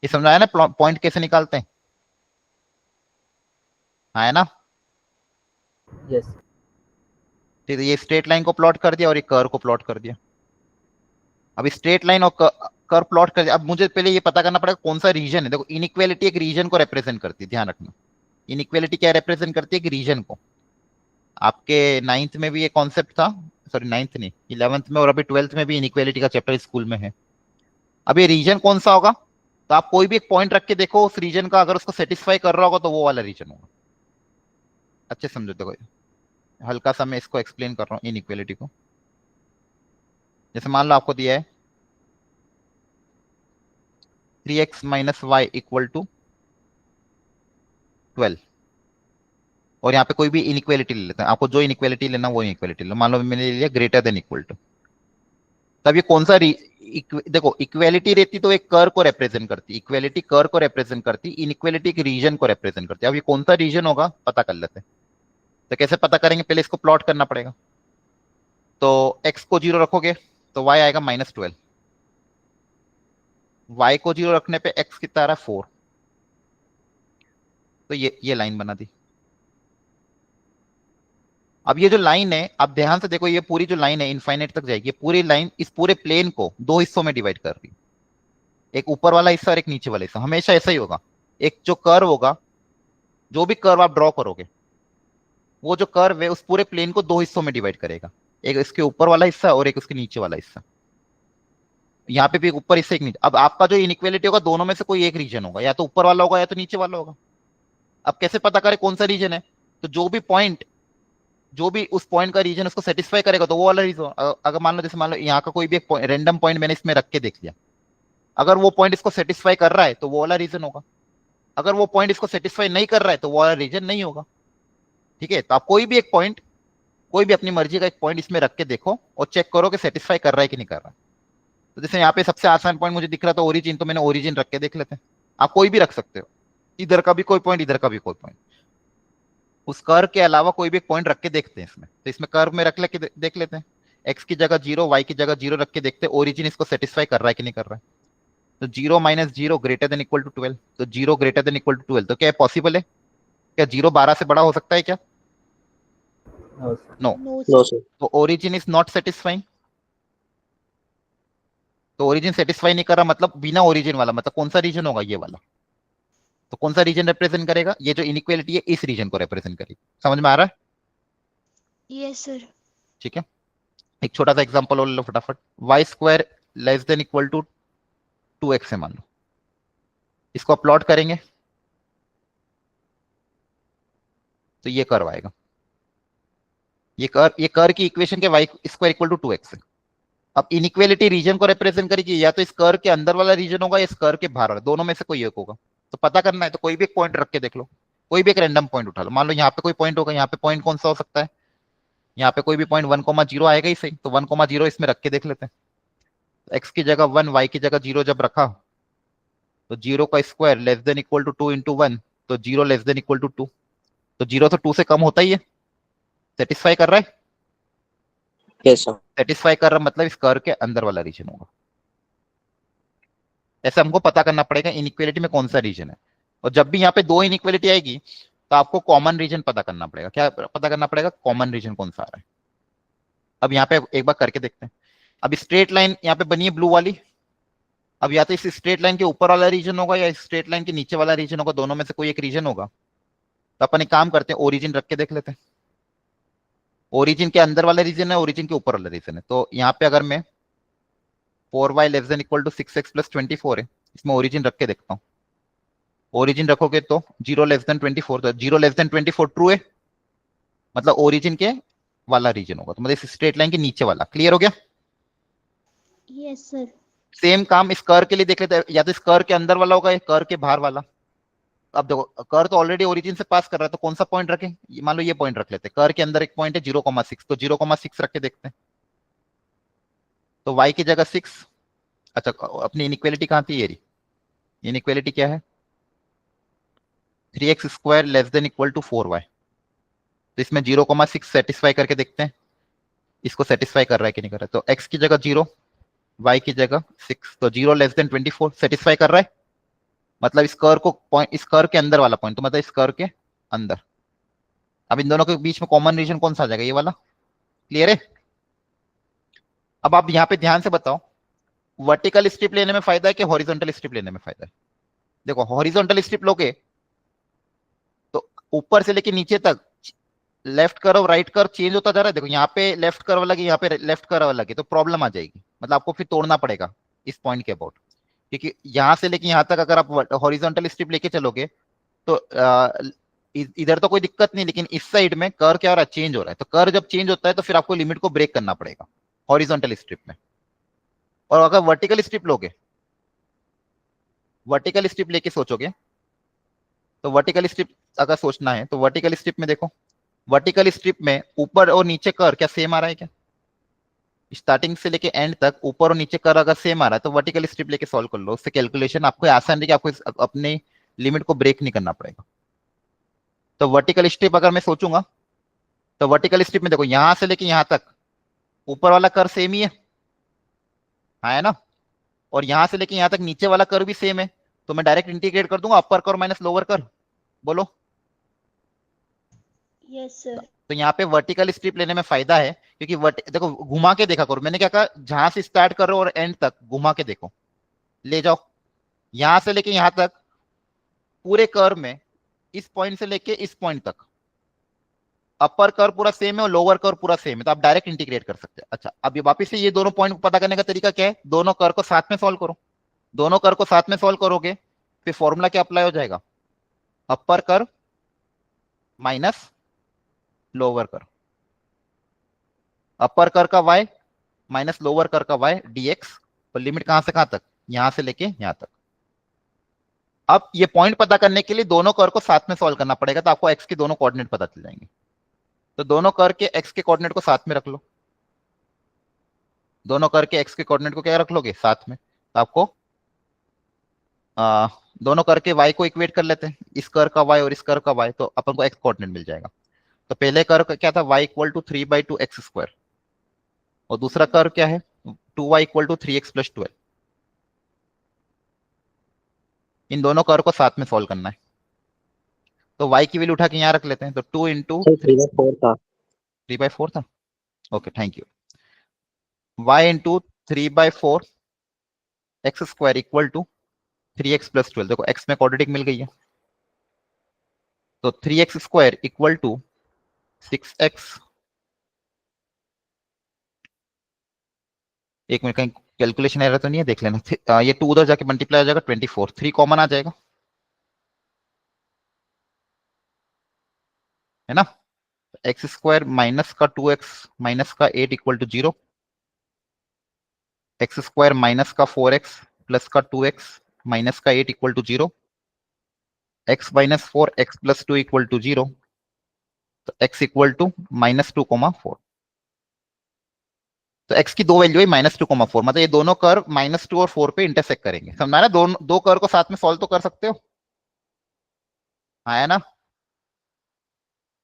B: ये समझ आया ना पॉइंट कैसे निकालते हैं, आया ना।
E: यस।
B: ठीक है, ये स्ट्रेट लाइन को प्लॉट कर दिया और ये कर्व को प्लॉट कर दिया। अब स्ट्रेट लाइन और कर्व प्लॉट कर दिया। अब मुझे पहले ये पता करना पड़ेगा कौन सा रीजन है। देखो इनइक्वालिटी एक रीजन को रिप्रेजेंट करती है, ध्यान रखना। इनइक्वालिटी क्या रिप्रेजेंट करती है, एक रीजन को। आपके 9th में भी ये कॉन्सेप्ट था, सॉरी 9th नहीं, 11th में, और अभी 12th में भी इनइक्वालिटी का चैप्टर स्कूल में है। अब ये रीजन कौन सा होगा, तो आप कोई भी एक पॉइंट रख के देखो उस रीजन का, अगर उसको सेटिस्फाई कर रहा होगा तो वो वाला रीजन होगा। अच्छे समझो, देखो हल्का सा मैं इसको एक्सप्लेन कर रहा हूँ इनइक्वालिटी को। जैसे मान लो आपको दिया है 3x minus Y equal to 12, और यहाँ पे कोई भी इनइक्वालिटी ले लेते हैं। आपको जो इनइक्वालिटी लेना वो इनइक्वालिटी लो। मान लो मैंने ले लिया ग्रेटर देन इक्वल टू, तब ये कौन सा देखो इक्वालिटी रहती तो एक कर्व को रिप्रेजेंट करती, इक्वालिटी कर्व को रिप्रेजेंट करती, इनइक्वालिटी एक रीजन को रिप्रेजेंट करती। अब ये कौन सा रीजन होगा पता कर लेते हैं। तो कैसे पता करेंगे, पहले इसको प्लॉट करना पड़ेगा। तो x को 0 रखोगे तो y आएगा -12, y को 0 रखने पे x कितना आ रहा है 4। तो ये लाइन बना दी। अब ये जो लाइन है, आप ध्यान से देखो, ये पूरी जो लाइन है इनफाइनाइट तक जाएगी। ये पूरी लाइन इस पूरे प्लेन को 2 हिस्सों में डिवाइड कर रही है, एक ऊपर वाला हिस्सा और एक नीचे वाला हिस्सा। हमेशा ऐसा ही होगा। एक जो कर्व होगा, जो भी कर्व आप ड्रॉ करोगे, वो जो कर्व है उस पूरे प्लेन को 2 हिस्सों में डिवाइड करेगा, एक इसके ऊपर वाला हिस्सा और एक उसके नीचे वाला हिस्सा। यहाँ पे भी एक ऊपर हिस्सा एक नीचे। अब आपका जो इनइक्वालिटी होगा, दोनों में से कोई एक रीजन होगा, या तो ऊपर वाला होगा या तो नीचे वाला होगा। अब कैसे पता करें कौन सा रीजन है, तो जो भी उस पॉइंट का रीजन उसको सेटिस्फाई करेगा तो वो वाला रीजन। अगर मान लो, जैसे मान लो यहाँ का कोई भी एक रैंडम पॉइंट मैंने इसमें रख के देख लिया, अगर वो पॉइंट इसको सेटिस्फाई कर रहा है तो वो वाला रीजन होगा। अगर वो पॉइंट इसको सेटिस्फाई नहीं कर रहा है तो वो वाला रीजन नहीं होगा। ठीक है, तो आप कोई भी एक पॉइंट, कोई भी अपनी मर्जी का एक पॉइंट इसमें रख के देखो और चेक करो कि सेटिस्फाई कर रहा है कि नहीं कर रहा है। तो जैसे यहाँ पे सबसे आसान पॉइंट मुझे दिख रहा था ओरिजिन, तो मैंने ओरिजिन रख के देख लेते हैं। आप कोई भी रख सकते हो, इधर का भी कोई पॉइंट, इधर का भी कोई पॉइंट। उस कर्व के अलावा कोई भी एक पॉइंट रख के देखते हैं इसमें। तो इसमें कर्व में रख लेके देख लेते हैं, x की जगह 0, y की जगह 0 रख के देखते हैं ओरिजिन इसको सेटिस्फाई कर रहा है कि नहीं कर रहा है। तो 0 - 0 ग्रेटर देन इक्वल टू 12, तो 0 ग्रेटर देन इक्वल टू 12। तो क्या पॉसिबल है, क्या 0 12 से बड़ा हो सकता है क्या? No.
A: No
C: no
A: sir.
C: Sir.
B: तो ओरिजिन इज नॉट सेटिस्फाइंग। तो ओरिजिन सेटिस्फाई नहीं कर रहा, मतलब बिना ओरिजिन वाला, मतलब कौन सा रीजन होगा, ये वाला। तो कौन सा रीजन रिप्रेजेंट करेगा, ये जो इनइक्वालिटी है इस रीजन को रिप्रेजेंट करेगी। समझ में आ रहा है?
A: Yes sir.
B: ठीक है, एक छोटा सा एग्जांपल और लो फटाफट। y square less than equal to 2x है मान लो, इसको आप प्लॉट करेंगे तो ये कर्व आएगा। ये कर्व की इक्वेशन के y square equal to 2x है। अब इनइक्वालिटी रीजन को रिप्रेजेंट करेगी, या तो इस कर्व के अंदर वाला रीजन होगा या इस कर्व के बाहर वाला, दोनों में से कोई एक होगा। तो पता करना है तो कोई भी एक पॉइंट रख के देख लो, कोई भी एक रैंडम पॉइंट उठा लो। मान लो यहाँ पे कोई पॉइंट होगा, यहाँ पे पॉइंट कौन सा हो सकता है, यहाँ पे कोई भी पॉइंट 1,0 आएगा ही सही। तो 1,0 इसमें रख के देख लेते हैं। x की जगह 1, y की जगह 0 जब रखा, तो 0 का square less than equal to 2 into 1, तो 0 लेस देन इक्वल टू 2। तो 0 तो 2 से कम होता ही है, सेटिस्फाई कर रहा है।
C: Yes sir.
B: सेटिस्फाई कर रहा मतलब इस कर्व के अंदर वाला रीजन होगा। ऐसे हमको पता करना पड़ेगा इनइक्वालिटी में कौन सा रीजन है। और जब भी यहाँ पे 2 इनइक्वालिटी आएगी तो तो आपको कॉमन रीजन पता करना पड़ेगा। क्या पता करना पड़ेगा? कॉमन रीजन कौन सा आ रहा है। अब यहाँ पे एक बार करके देखते हैं। अब स्ट्रेट लाइन यहाँ पे बनी है ब्लू वाली। अब या तो इस स्ट्रेट लाइन के ऊपर वाला रीजन होगा या स्ट्रेट लाइन के नीचे वाला रीजन होगा, दोनों में से कोई एक रीजन होगा। तो अपन एक काम करते हैं, ओरिजिन रख के देख लेते हैं। ओरिजिन के अंदर वाला रीजन है, ओरिजिन के ऊपर वाला रीजन है। तो यहाँ पे अगर मैं 4y less than equal to 6x plus 24 है, इसमें ओरिजिन रख के देखता हूँ। ओरिजिन रखोगे तो 0 लेस देन 24, तो 0 लेस देन 24 ट्रू है, मतलब ओरिजिन के वाला रीजन होगा, तो मतलब इस स्ट्रेट लाइन के नीचे वाला। क्लियर हो गया?
A: Yes sir.
B: सेम काम इस कर्व के लिए देख लेते हैं, या तो इस कर्व के अंदर वाला होगा या कर्व के बाहर वाला। अब देखो कर्व तो ऑलरेडी ओरिजिन से पास कर रहा है, तो कौन सा पॉइंट रखें? मान लो ये पॉइंट रख लेते हैं। कर्व के अंदर एक पॉइंट है 0,6, तो 0,6 रख के देखते हैं। तो y की जगह 6। अच्छा, अपनी इनइक्वालिटी कहाँ थी? ये रही इनइक्वालिटी। क्या है? 3x square less than equal to 4y। तो इसमें 0,6 सेटिस्फाई करके देखते हैं, इसको सेटिस्फाई कर रहा है कि नहीं कर रहा है। तो x की जगह 0, y की जगह 6, तो 0 लेस देन 24 सेटिस्फाई कर रहा है, मतलब इस कर्व को पॉइंट, इस कर्व के अंदर वाला पॉइंट, तो मतलब इस कर्व के अंदर। अब इन दोनों के बीच में कॉमन रीजन कौन सा आ जाएगा? ये वाला। क्लियर है? अब आप यहाँ पे ध्यान से बताओ, वर्टिकल स्ट्रिप लेने में फायदा है कि हॉरिजॉन्टल स्ट्रिप लेने में फायदा है? देखो हॉरिजॉन्टल स्ट्रिप लोगे तो ऊपर से लेके नीचे तक left curve right curve change होता जा रहा है। देखो यहाँ पे लेफ्ट कर्व अलग है, यहाँ पे लेफ्ट कर्व अलग है, तो प्रॉब्लम आ जाएगी। मतलब आपको फिर तोड़ना पड़ेगा इस पॉइंट के अबाउट, क्योंकि यहाँ से लेके यहाँ तक अगर आप हॉरिजॉन्टल स्ट्रिप लेके चलोगे तो इधर तो कोई दिक्कत नहीं, लेकिन इस साइड में कर्व क्या हो रहा है? चेंज हो रहा है। तो कर्व जब चेंज होता है तो फिर आपको लिमिट को ब्रेक करना पड़ेगा हॉरिजॉन्टल स्ट्रिप में। और अगर वर्टिकल स्ट्रिप लोगे, वर्टिकल स्ट्रिप लेके सोचोगे, तो वर्टिकल स्ट्रिप अगर सोचना है तो वर्टिकल स्ट्रिप में देखो, वर्टिकल स्ट्रिप में ऊपर और नीचे कर्व क्या सेम आ रहा है? क्या स्टार्टिंग से लेके एंड तक ऊपर और नीचे कर्व अगर सेम आ रहा है तो वर्टिकल स्ट्रिप लेके सॉल्व कर लो, उससे कैलकुलेशन आपको आसान रहेगी, आपको अपने लिमिट को ब्रेक नहीं करना पड़ेगा। तो वर्टिकल स्ट्रिप अगर मैं सोचूंगा तो वर्टिकल स्ट्रिप में देखो यहां से लेके यहां तक ऊपर वाला कर्व सेम ही है, हाँ है ना, और यहां से लेके यहां तक नीचे वाला कर्व भी सेम है, तो मैं डायरेक्ट इंटीग्रेट कर दूंगा upper curve minus lower curve. बोलो।
A: Yes sir.
B: तो यहाँ पे वर्टिकल स्ट्रिप लेने में फायदा है, क्योंकि देखो घुमा के देखा करो, मैंने क्या कहा, जहां से स्टार्ट करो और एंड तक घुमा के देखो, ले जाओ यहां से लेके यहां तक पूरे कर्व में, इस पॉइंट से लेके इस पॉइंट तक अपर कर्व पूरा सेम है और लोअर कर्व पूरा सेम है, तो आप डायरेक्ट इंटीग्रेट कर सकते हैं। अच्छा, अब ये वापस से ये दोनों पॉइंट पता करने का तरीका क्या है? दोनों कर्व को साथ में सॉल्व करो। दोनों कर्व को साथ में सॉल्व करोगे फिर फॉर्मूला क्या अप्लाई हो जाएगा? अपर कर्व माइनस लोअर कर्व, अपर कर्व का y माइनस लोअर कर्व का y dx, और लिमिट कहां से कहां तक? यहां से लेके यहां तक। अब ये पॉइंट पता करने के लिए दोनों कर्व को साथ में सॉल्व करना पड़ेगा, तो आपको x के दोनों कोऑर्डिनेट पता चल जाएंगे। तो दोनों कर्व के x के कोऑर्डिनेट को साथ में रख लो, दोनों कर्व के x के कोऑर्डिनेट को क्या रख लोगे? साथ में। तो आपको दोनों कर्व के y को इक्वेट कर लेते हैं, इस कर्व का y और इस कर्व का y, तो अपन को x कोऑर्डिनेट मिल जाएगा। तो पहले कर्व का क्या था? y इक्वल टू 3/2x², और दूसरा कर्व क्या है? 2y equal to 3x plus 12। इन दोनों कर्व को साथ में सॉल्व करना है, तो y की वैल्यू उठा के यहाँ रख लेते हैं। तो 2 इंटू
C: 3/4 था।
B: 3/4 था। Okay thank you. y into 3/4 x² equal to 3x plus 12। देखो x में क्वाड्रेटिक मिल गई है, तो 3x² इक्वल टू 6x। एक मिनट, कहीं कैलकुलेशन एरर तो नहीं है? देख लेना। ये 2 उधर जाके मल्टीप्लाई हो जाएगा 24, 3 कॉमन आ जाएगा, है ना। x² माइनस का 2x माइनस का 8 इक्वल टू 0, x² माइनस का 4x प्लस का 2x माइनस का 8 equal to 0, x minus 4 x plus 2 equal to 0, तो x इक्वल टू -2,4। तो x की दो वैल्यू है -2,4, मतलब ये दोनों कर्व -2 और 4 पे इंटरसेक्ट करेंगे। समझा ना? दो कर्व को साथ में सॉल्व तो कर सकते हो, हाँ है ना?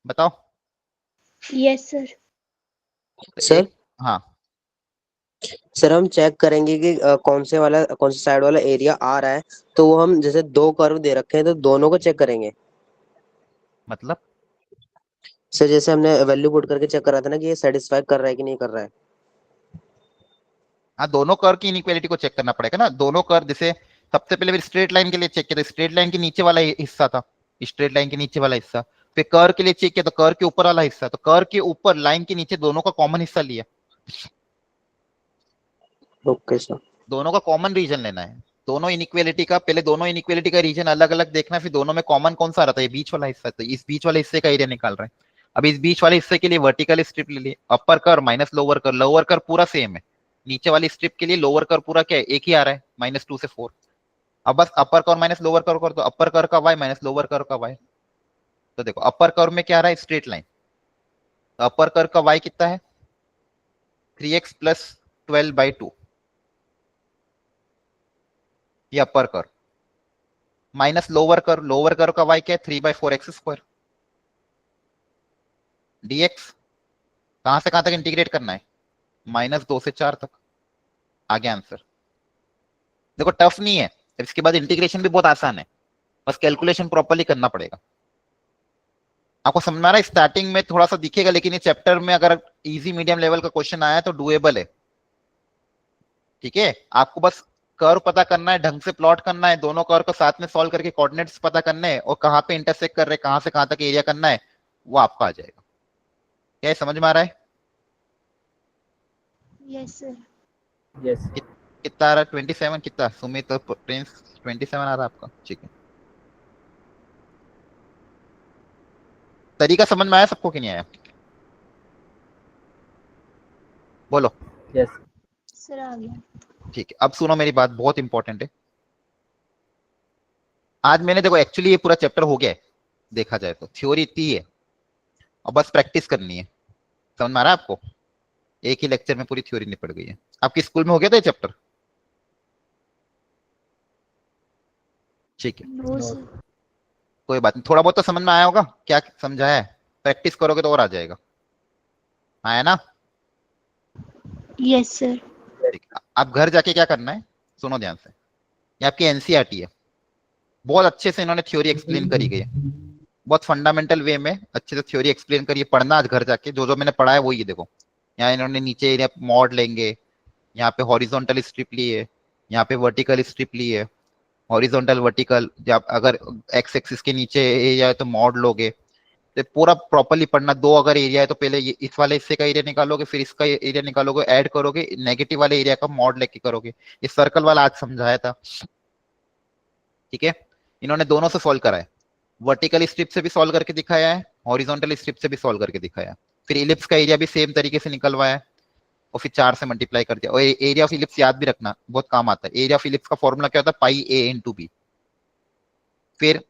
B: बताओ।
A: Yes sir.
B: तो
C: सर
B: हाँ
C: सर हम चेक करेंगे कि कौन से साइड वाला एरिया आ रहा है, तो वो हम जैसे दो कर्व दे रखे हैं तो दोनों को चेक करेंगे।
B: मतलब
C: सर जैसे हमने वैल्यू पुट करके चेक करा था ना कि ये सेटिस्फाई कर रहा है कि नहीं कर रहा है।
B: हाँ, दोनों कर्व की इनइक्वालिटी को चेक करना पड़ेगा ना। दोनों कर्व, जैसे सबसे पहले फिर स्ट्रेट लाइन के लिए चेक किया तो स्ट्रेट लाइन के नीचे वाला हिस्सा था, स्ट्रेट लाइन के नीचे वाला हिस्सा। फिर कर्व के लिए चेक किया तो कर्व के ऊपर वाला हिस्सा, तो कर्व के ऊपर लाइन के नीचे दोनों का कॉमन हिस्सा लिया।
C: Okay sir.
B: दोनों का कॉमन रीजन लेना है। दोनों इनइक्वालिटी का पहले दोनों इनइक्वालिटी का रीजन अलग अलग देखना है, फिर दोनों में कॉमन कौन सा आ रहा था, ये बीच वाला हिस्सा। तो इस बीच वाले हिस्से का एरिया निकाल रहे हैं। अब इस बीच वाले हिस्से के लिए वर्टिकल स्ट्रिप ले लिए, अपर कर माइनस लोअर कर। लोअर कर पूरा सेम है, नीचे वाली स्ट्रिप के लिए लोअर कर पूरा क्या है, एक ही आ रहा है, -2 से 4। अब बस अपर कर माइनस लोअर कर कर दो, अपर कर का y माइनस लोअर कर का y। तो देखो अपर कर में क्या आ रहा है, स्ट्रेट लाइन। तो अपर कर का y कितना है, 3x प्लस 12/2, ये अपर कर। माइनस लोअर कर, लोअर कर का y क्या है, 3/4x²। dx कहां से कहां तक इंटीग्रेट करना है, -2 से 4 तक। आगे आंसर देखो, टफ नहीं है। इसके बाद इंटीग्रेशन भी बहुत आसान है, बस कैलकुलेशन प्रॉपर्ली करना पड़ेगा। आपको समझ में आ रहा है, स्टार्टिंग में थोड़ा सा दिखेगा, लेकिन ये चैप्टर में अगर इजी मीडियम लेवल का क्वेश्चन आया तो डुएबल है। ठीक है, आपको बस कर्व पता करना है, ढंग से प्लॉट करना है, दोनों कर्व को साथ में सॉल्व करके कोऑर्डिनेट्स पता करने हैं, और कहाँ पे इंटरसेक्ट कर रहे हैं, कहां से कहां तक एरिया करना है, वो आपका आ जाएगा। क्या ये समझ में आ रहा है?
A: Yes sir.
E: यस।
B: कितना आ रहा है, 27 कितना, सुमित और प्रिंस 27 आ रहा है आपका? ठीक है, तरीका समझ में आया सबको कि नहीं आया? बोलो।
E: यस
A: सर आ गया।
B: ठीक है, अब सुनो मेरी बात, बहुत इंपॉर्टेंट है। आज मैंने देखो एक्चुअली ये पूरा चैप्टर हो गया है, देखा जाए तो थ्योरी इतनी ही है, और बस प्रैक्टिस करनी है। समझ में आ रहा है आपको? एक ही लेक्चर में पूरी थ्योरी निपट गई है। आपके स्कूल में हो गया था ये चैप्टर? ठीक है,
A: नो
E: नो
A: सर।
B: कोई बात नहीं, थोड़ा बहुत तो समझ में आया होगा क्या समझाया है। प्रैक्टिस करोगे तो और आ जाएगा, आया ना?
A: Yes sir.
B: ठीक है, आप घर जाके क्या करना है, सुनो ध्यान से। ये आपकी एनसीईआरटी है, बहुत अच्छे से इन्होंने थ्योरी एक्सप्लेन करी गई है, बहुत फंडामेंटल वे में अच्छे से थ्योरी एक्सप्लेन करिए। पढ़ना आज घर जाके, जो जो मैंने पढ़ा है वो ये देखो। यहाँ इन्होंने नीचे एरिया मॉड लेंगे, यहाँ पे हॉरिजॉन्टल स्ट्रिप ली है, यहाँ पे वर्टिकल स्ट्रिप ली है। हॉरिजॉन्टल वर्टिकल, जब अगर एक्स एक्सिस के नीचे एरिया है तो मॉड लोगे। तो पूरा प्रॉपर्ली पढ़ना। दो अगर एरिया है तो पहले ये इस वाले हिस्से का एरिया निकालोगे, फिर इसका एरिया निकालोगे, ऐड करोगे, नेगेटिव वाले एरिया का मॉड लेके करोगे। ये सर्कल वाला आज समझाया था, ठीक है? इन्होंने दोनों से सॉल्व करा है, वर्टिकल स्ट्रिप से भी सॉल्व करके दिखाया है, हॉरिजॉन्टल स्ट्रिप से भी सॉल्व करके दिखाया है। फिर इलिप्स का एरिया भी सेम तरीके से निकलवाया है, और फिर 4 से मल्टीप्लाई कर दिया। और एरिया ऑफ इलिप्स याद भी रखना, बहुत काम आता है। एरिया ऑफ इलिप्स का फॉर्मूला क्या होता है, पाई ए इनटू बी। फिर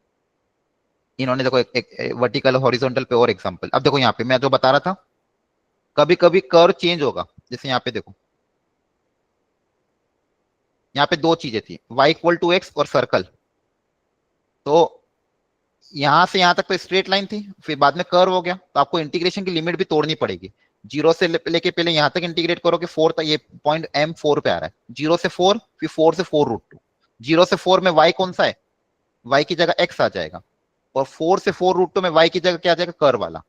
B: इन्होंने देखो एक वर्टिकल हॉरिजॉन्टल पे और एग्जांपल। अब देखो यहाँ पे मैं जो बता रहा था, कभी कभी कर्व चेंज होगा। जैसे यहाँ पे देखो, यहाँ पे दो चीजें थी, y=x और सर्कल। तो यहां से यहां तक तो स्ट्रेट लाइन थी, फिर बाद में कर्व हो गया, तो आपको इंटीग्रेशन की लिमिट भी तोड़नी पड़ेगी। 0 से लेके पहले यहां तक इंटीग्रेट करोगे 4 तक, ये पॉइंट M4 पे आ रहा है। 0 से 4, फिर 4 से 4√2। 0 से 4 में y कौन सा है, y की जगह x आ जाएगा, और 4 से 4√2 में y की जगह क्या आ जाएगा, कर्व वाला।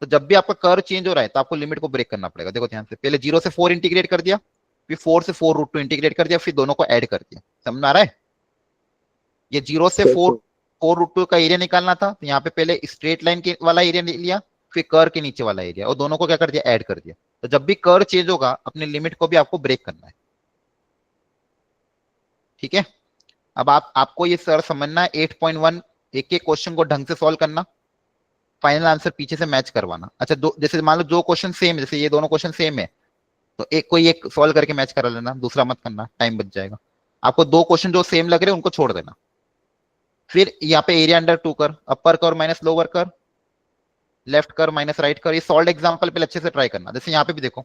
B: तो जब भी आपका कर्व चेंज हो रहा है तो आपको लिमिट को ब्रेक करना पड़ेगा। देखो ध्यान से, पहले 0 से 4 इंटीग्रेट कर दिया, फिर 4 से 4√2 इंटीग्रेट कर दिया, फिर दोनों को ऐड कर दिया। समझ में आ रहा है? ये 0 से 4√2 का एरिया निकालना था, तो यहाँ पे पहले स्ट्रेट लाइन के वाला एरिया लिया, फिर कर्व के नीचे वाला एरिया, और दोनों को क्या कर दिया, ऐड कर दिया। तो जब भी कर्व चेंज होगा अपने लिमिट को भी आपको ब्रेक करना है, ठीक है? अब आपको ये सर समझना है 8.1, एक एक क्वेश्चन को ढंग से सॉल्व करना, फाइनल आंसर पीछे से मैच करवाना। अच्छा, दो जैसे मान लो दो क्वेश्चन सेम, जैसे ये दोनों क्वेश्चन सेम है, तो एक कोई एक सॉल्व करके मैच करा लेना, दूसरा मत करना, टाइम बच जाएगा। आपको दो क्वेश्चन जो सेम लग रहे हैं उनको छोड़ देना। फिर यहाँ पे एरिया अंडर 2 कर, अपर कर माइनस लोअर कर, लेफ्ट कर माइनस राइट कर। ये सॉल्व एग्जांपल पे अच्छे से ट्राई करना। जैसे यहाँ पे भी देखो,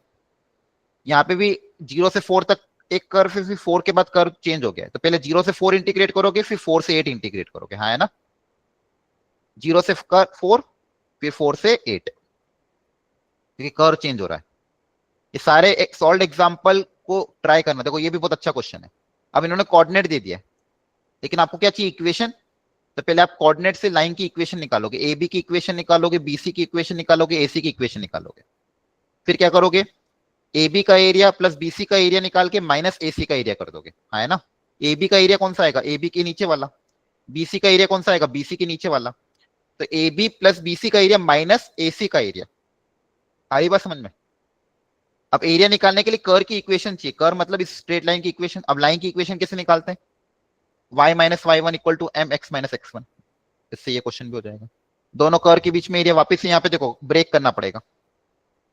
B: यहाँ पे भी 0 से 4 तक एक कर्व, फिर 4 के बाद कर्व चेंज हो गया है, तो पहले 0 से 4 इंटीग्रेट करोगे, फिर 4 से 8 इंटीग्रेट करोगे। हाँ है ना? 0 से 4, फिर 4 से 8, क्योंकि कर्व चेंज हो रहा है। ये सारे सॉल्व एग्जांपल को ट्राई करना। देखो ये भी बहुत अच्छा क्वेश्चन है। अब इन्होंने कोऑर्डिनेट दे दिया है, लेकिन आपको क्या चाहिए, इक्वेशन। तो पहले आप कोऑर्डिनेट से लाइन की इक्वेशन निकालोगे, ए बी की इक्वेशन निकालोगे, बीसी की इक्वेशन निकालोगे, एसी की इक्वेशन निकालोगे। फिर क्या करोगे, ए बी का एरिया प्लस बीसी का एरिया निकाल के माइनस एसी का एरिया कर दोगे, है ना। ए बी का एरिया कौन सा आएगा, ए बी के नीचे वाला। बीसी का एरिया कौन सा आएगा, बीसी के नीचे वाला। तो ए बी प्लस बीसी का एरिया माइनस एसी का एरिया। आई बात समझ में। अब एरिया निकालने के लिए कर की इक्वेशन चाहिए, कर मतलब इस स्ट्रेट लाइन की इक्वेशन। अब लाइन की इक्वेशन कैसे निकालते हैं, y minus y one equal to m x minus x one. इससे ये क्वेश्चन भी हो जाएगा। दोनों कर के बीच में एरिया वापस से यहाँ पे देखो ब्रेक करना पड़ेगा।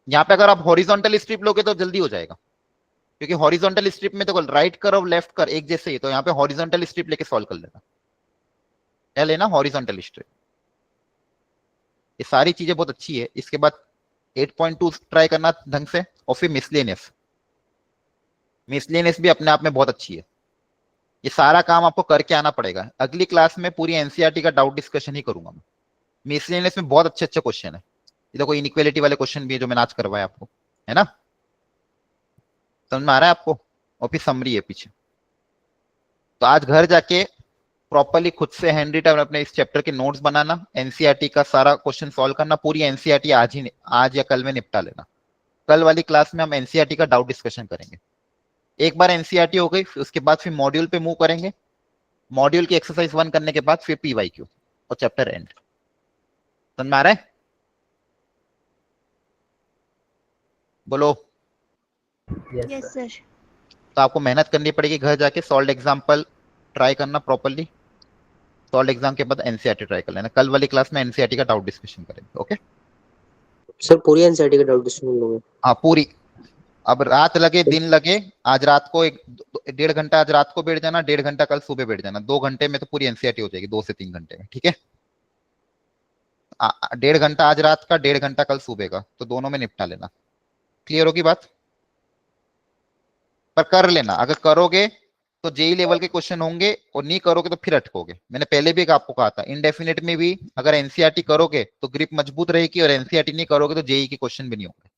B: यहाँ पे अगर आप हॉरिजॉन्टल स्ट्रिप लोगे तो जल्दी हो जाएगा, क्योंकि हॉरिजॉन्टल स्ट्रिप में देखो राइट कर और लेफ्ट कर एक जैसे ही, तो यहाँ पे हॉरिजॉन्टल स्ट्रिप लेके सॉल्व कर लेना। क्या लेना, हॉरिजॉन्टल स्ट्रिप। ये सारी चीजें बहुत अच्छी है। इसके बाद 8.2 ट्राई करना ढंग से, और फिर मिसलेनियस। मिसलेनियस भी अपने आप में बहुत अच्छी है। ये सारा काम आपको करके आना पड़ेगा। अगली क्लास में पूरी एनसीईआरटी का डाउट डिस्कशन ही करूंगा मैं। मिसलेनियस में बहुत अच्छे अच्छे क्वेश्चन है। ये देखो इनइक्वालिटी वाले क्वेश्चन भी है जो मैंने आज करवाया आपको, है ना। समझ में आ रहा है आपको। और फिर समरी है पीछे। तो आज घर जाके प्रॉपर्ली खुद से हैंड रिटन अपने इस चैप्टर के नोट्स बनाना, एनसीईआरटी का सारा क्वेश्चन सॉल्व करना। पूरी एनसीईआरटी आज या कल में निपटा लेना। कल वाली क्लास में हम एनसीईआरटी का डाउट डिस्कशन करेंगे। एक बार एनसीईआरटी हो गई, उसके बाद फिर मॉड्यूल पे मूव करेंगे। मॉड्यूल की एक्सरसाइज 1 करने के बाद फिर पीवाईक्यू और चैप्टर एंड। समझ में आ रहा है, बोलो।
A: Yes sir.
B: तो आपको मेहनत करनी पड़ेगी, घर जाके सॉल्व एग्जाम्पल ट्राई करना प्रॉपर्ली। सॉल्व एग्जाम के बाद एनसीईआरटी ट्राई कर लेना। कल वाली क्लास में एनसीईआरटी का डाउट डिस्कशन करेंगे। ओके
C: सर पूरी एनसीईआरटी का डाउट डिस्कशन लोगे?
B: हाँ पूरी। अब रात लगे दिन लगे, आज रात को 1.5 घंटा आज रात को बैठ जाना, 1.5 घंटा कल सुबह बैठ जाना। 2 घंटे में तो पूरी एनसीईआरटी हो जाएगी, 2 से 3 घंटे में। ठीक है, 1.5 घंटा आज रात का, 1.5 घंटा कल सुबह का, तो दोनों में निपटा लेना। क्लियर होगी बात। पर कर लेना, अगर करोगे तो जेई लेवल के क्वेश्चन होंगे, और नहीं करोगे तो फिर अटकोगे। मैंने पहले भी आपको कहा था, इनडेफिनेट में भी अगर एनसीईआरटी करोगे तो ग्रिप मजबूत रहेगी, और एनसीईआरटी नहीं करोगे तो जेई के क्वेश्चन भी नहीं होंगे।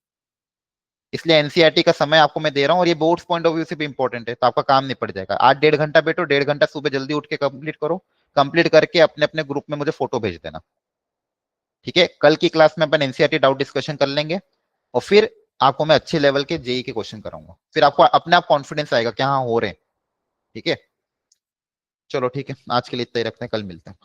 B: इसलिए एनसीईआरटी का समय आपको मैं दे रहा हूँ, और ये बोर्ड्स पॉइंट ऑफ व्यू से भी इंपॉर्टेंट है। तो आपका काम निपट जाएगा। आज 1.5 घंटा बैठो, 1.5 घंटा सुबह जल्दी उठ के कंप्लीट करो। कंप्लीट करके अपने अपने ग्रुप में मुझे फोटो भेज देना। ठीक है, कल की क्लास में अपन एनसीईआरटी डाउट डिस्कशन कर लेंगे, और फिर आपको मैं अच्छे लेवल के जेई के क्वेश्चन कराऊंगा। फिर आपको अपने आप कॉन्फिडेंस आएगा कि हाँ हो रहे हैं। ठीक है, चलो ठीक है, आज के लिए इतना ही रखते हैं, कल मिलते हैं।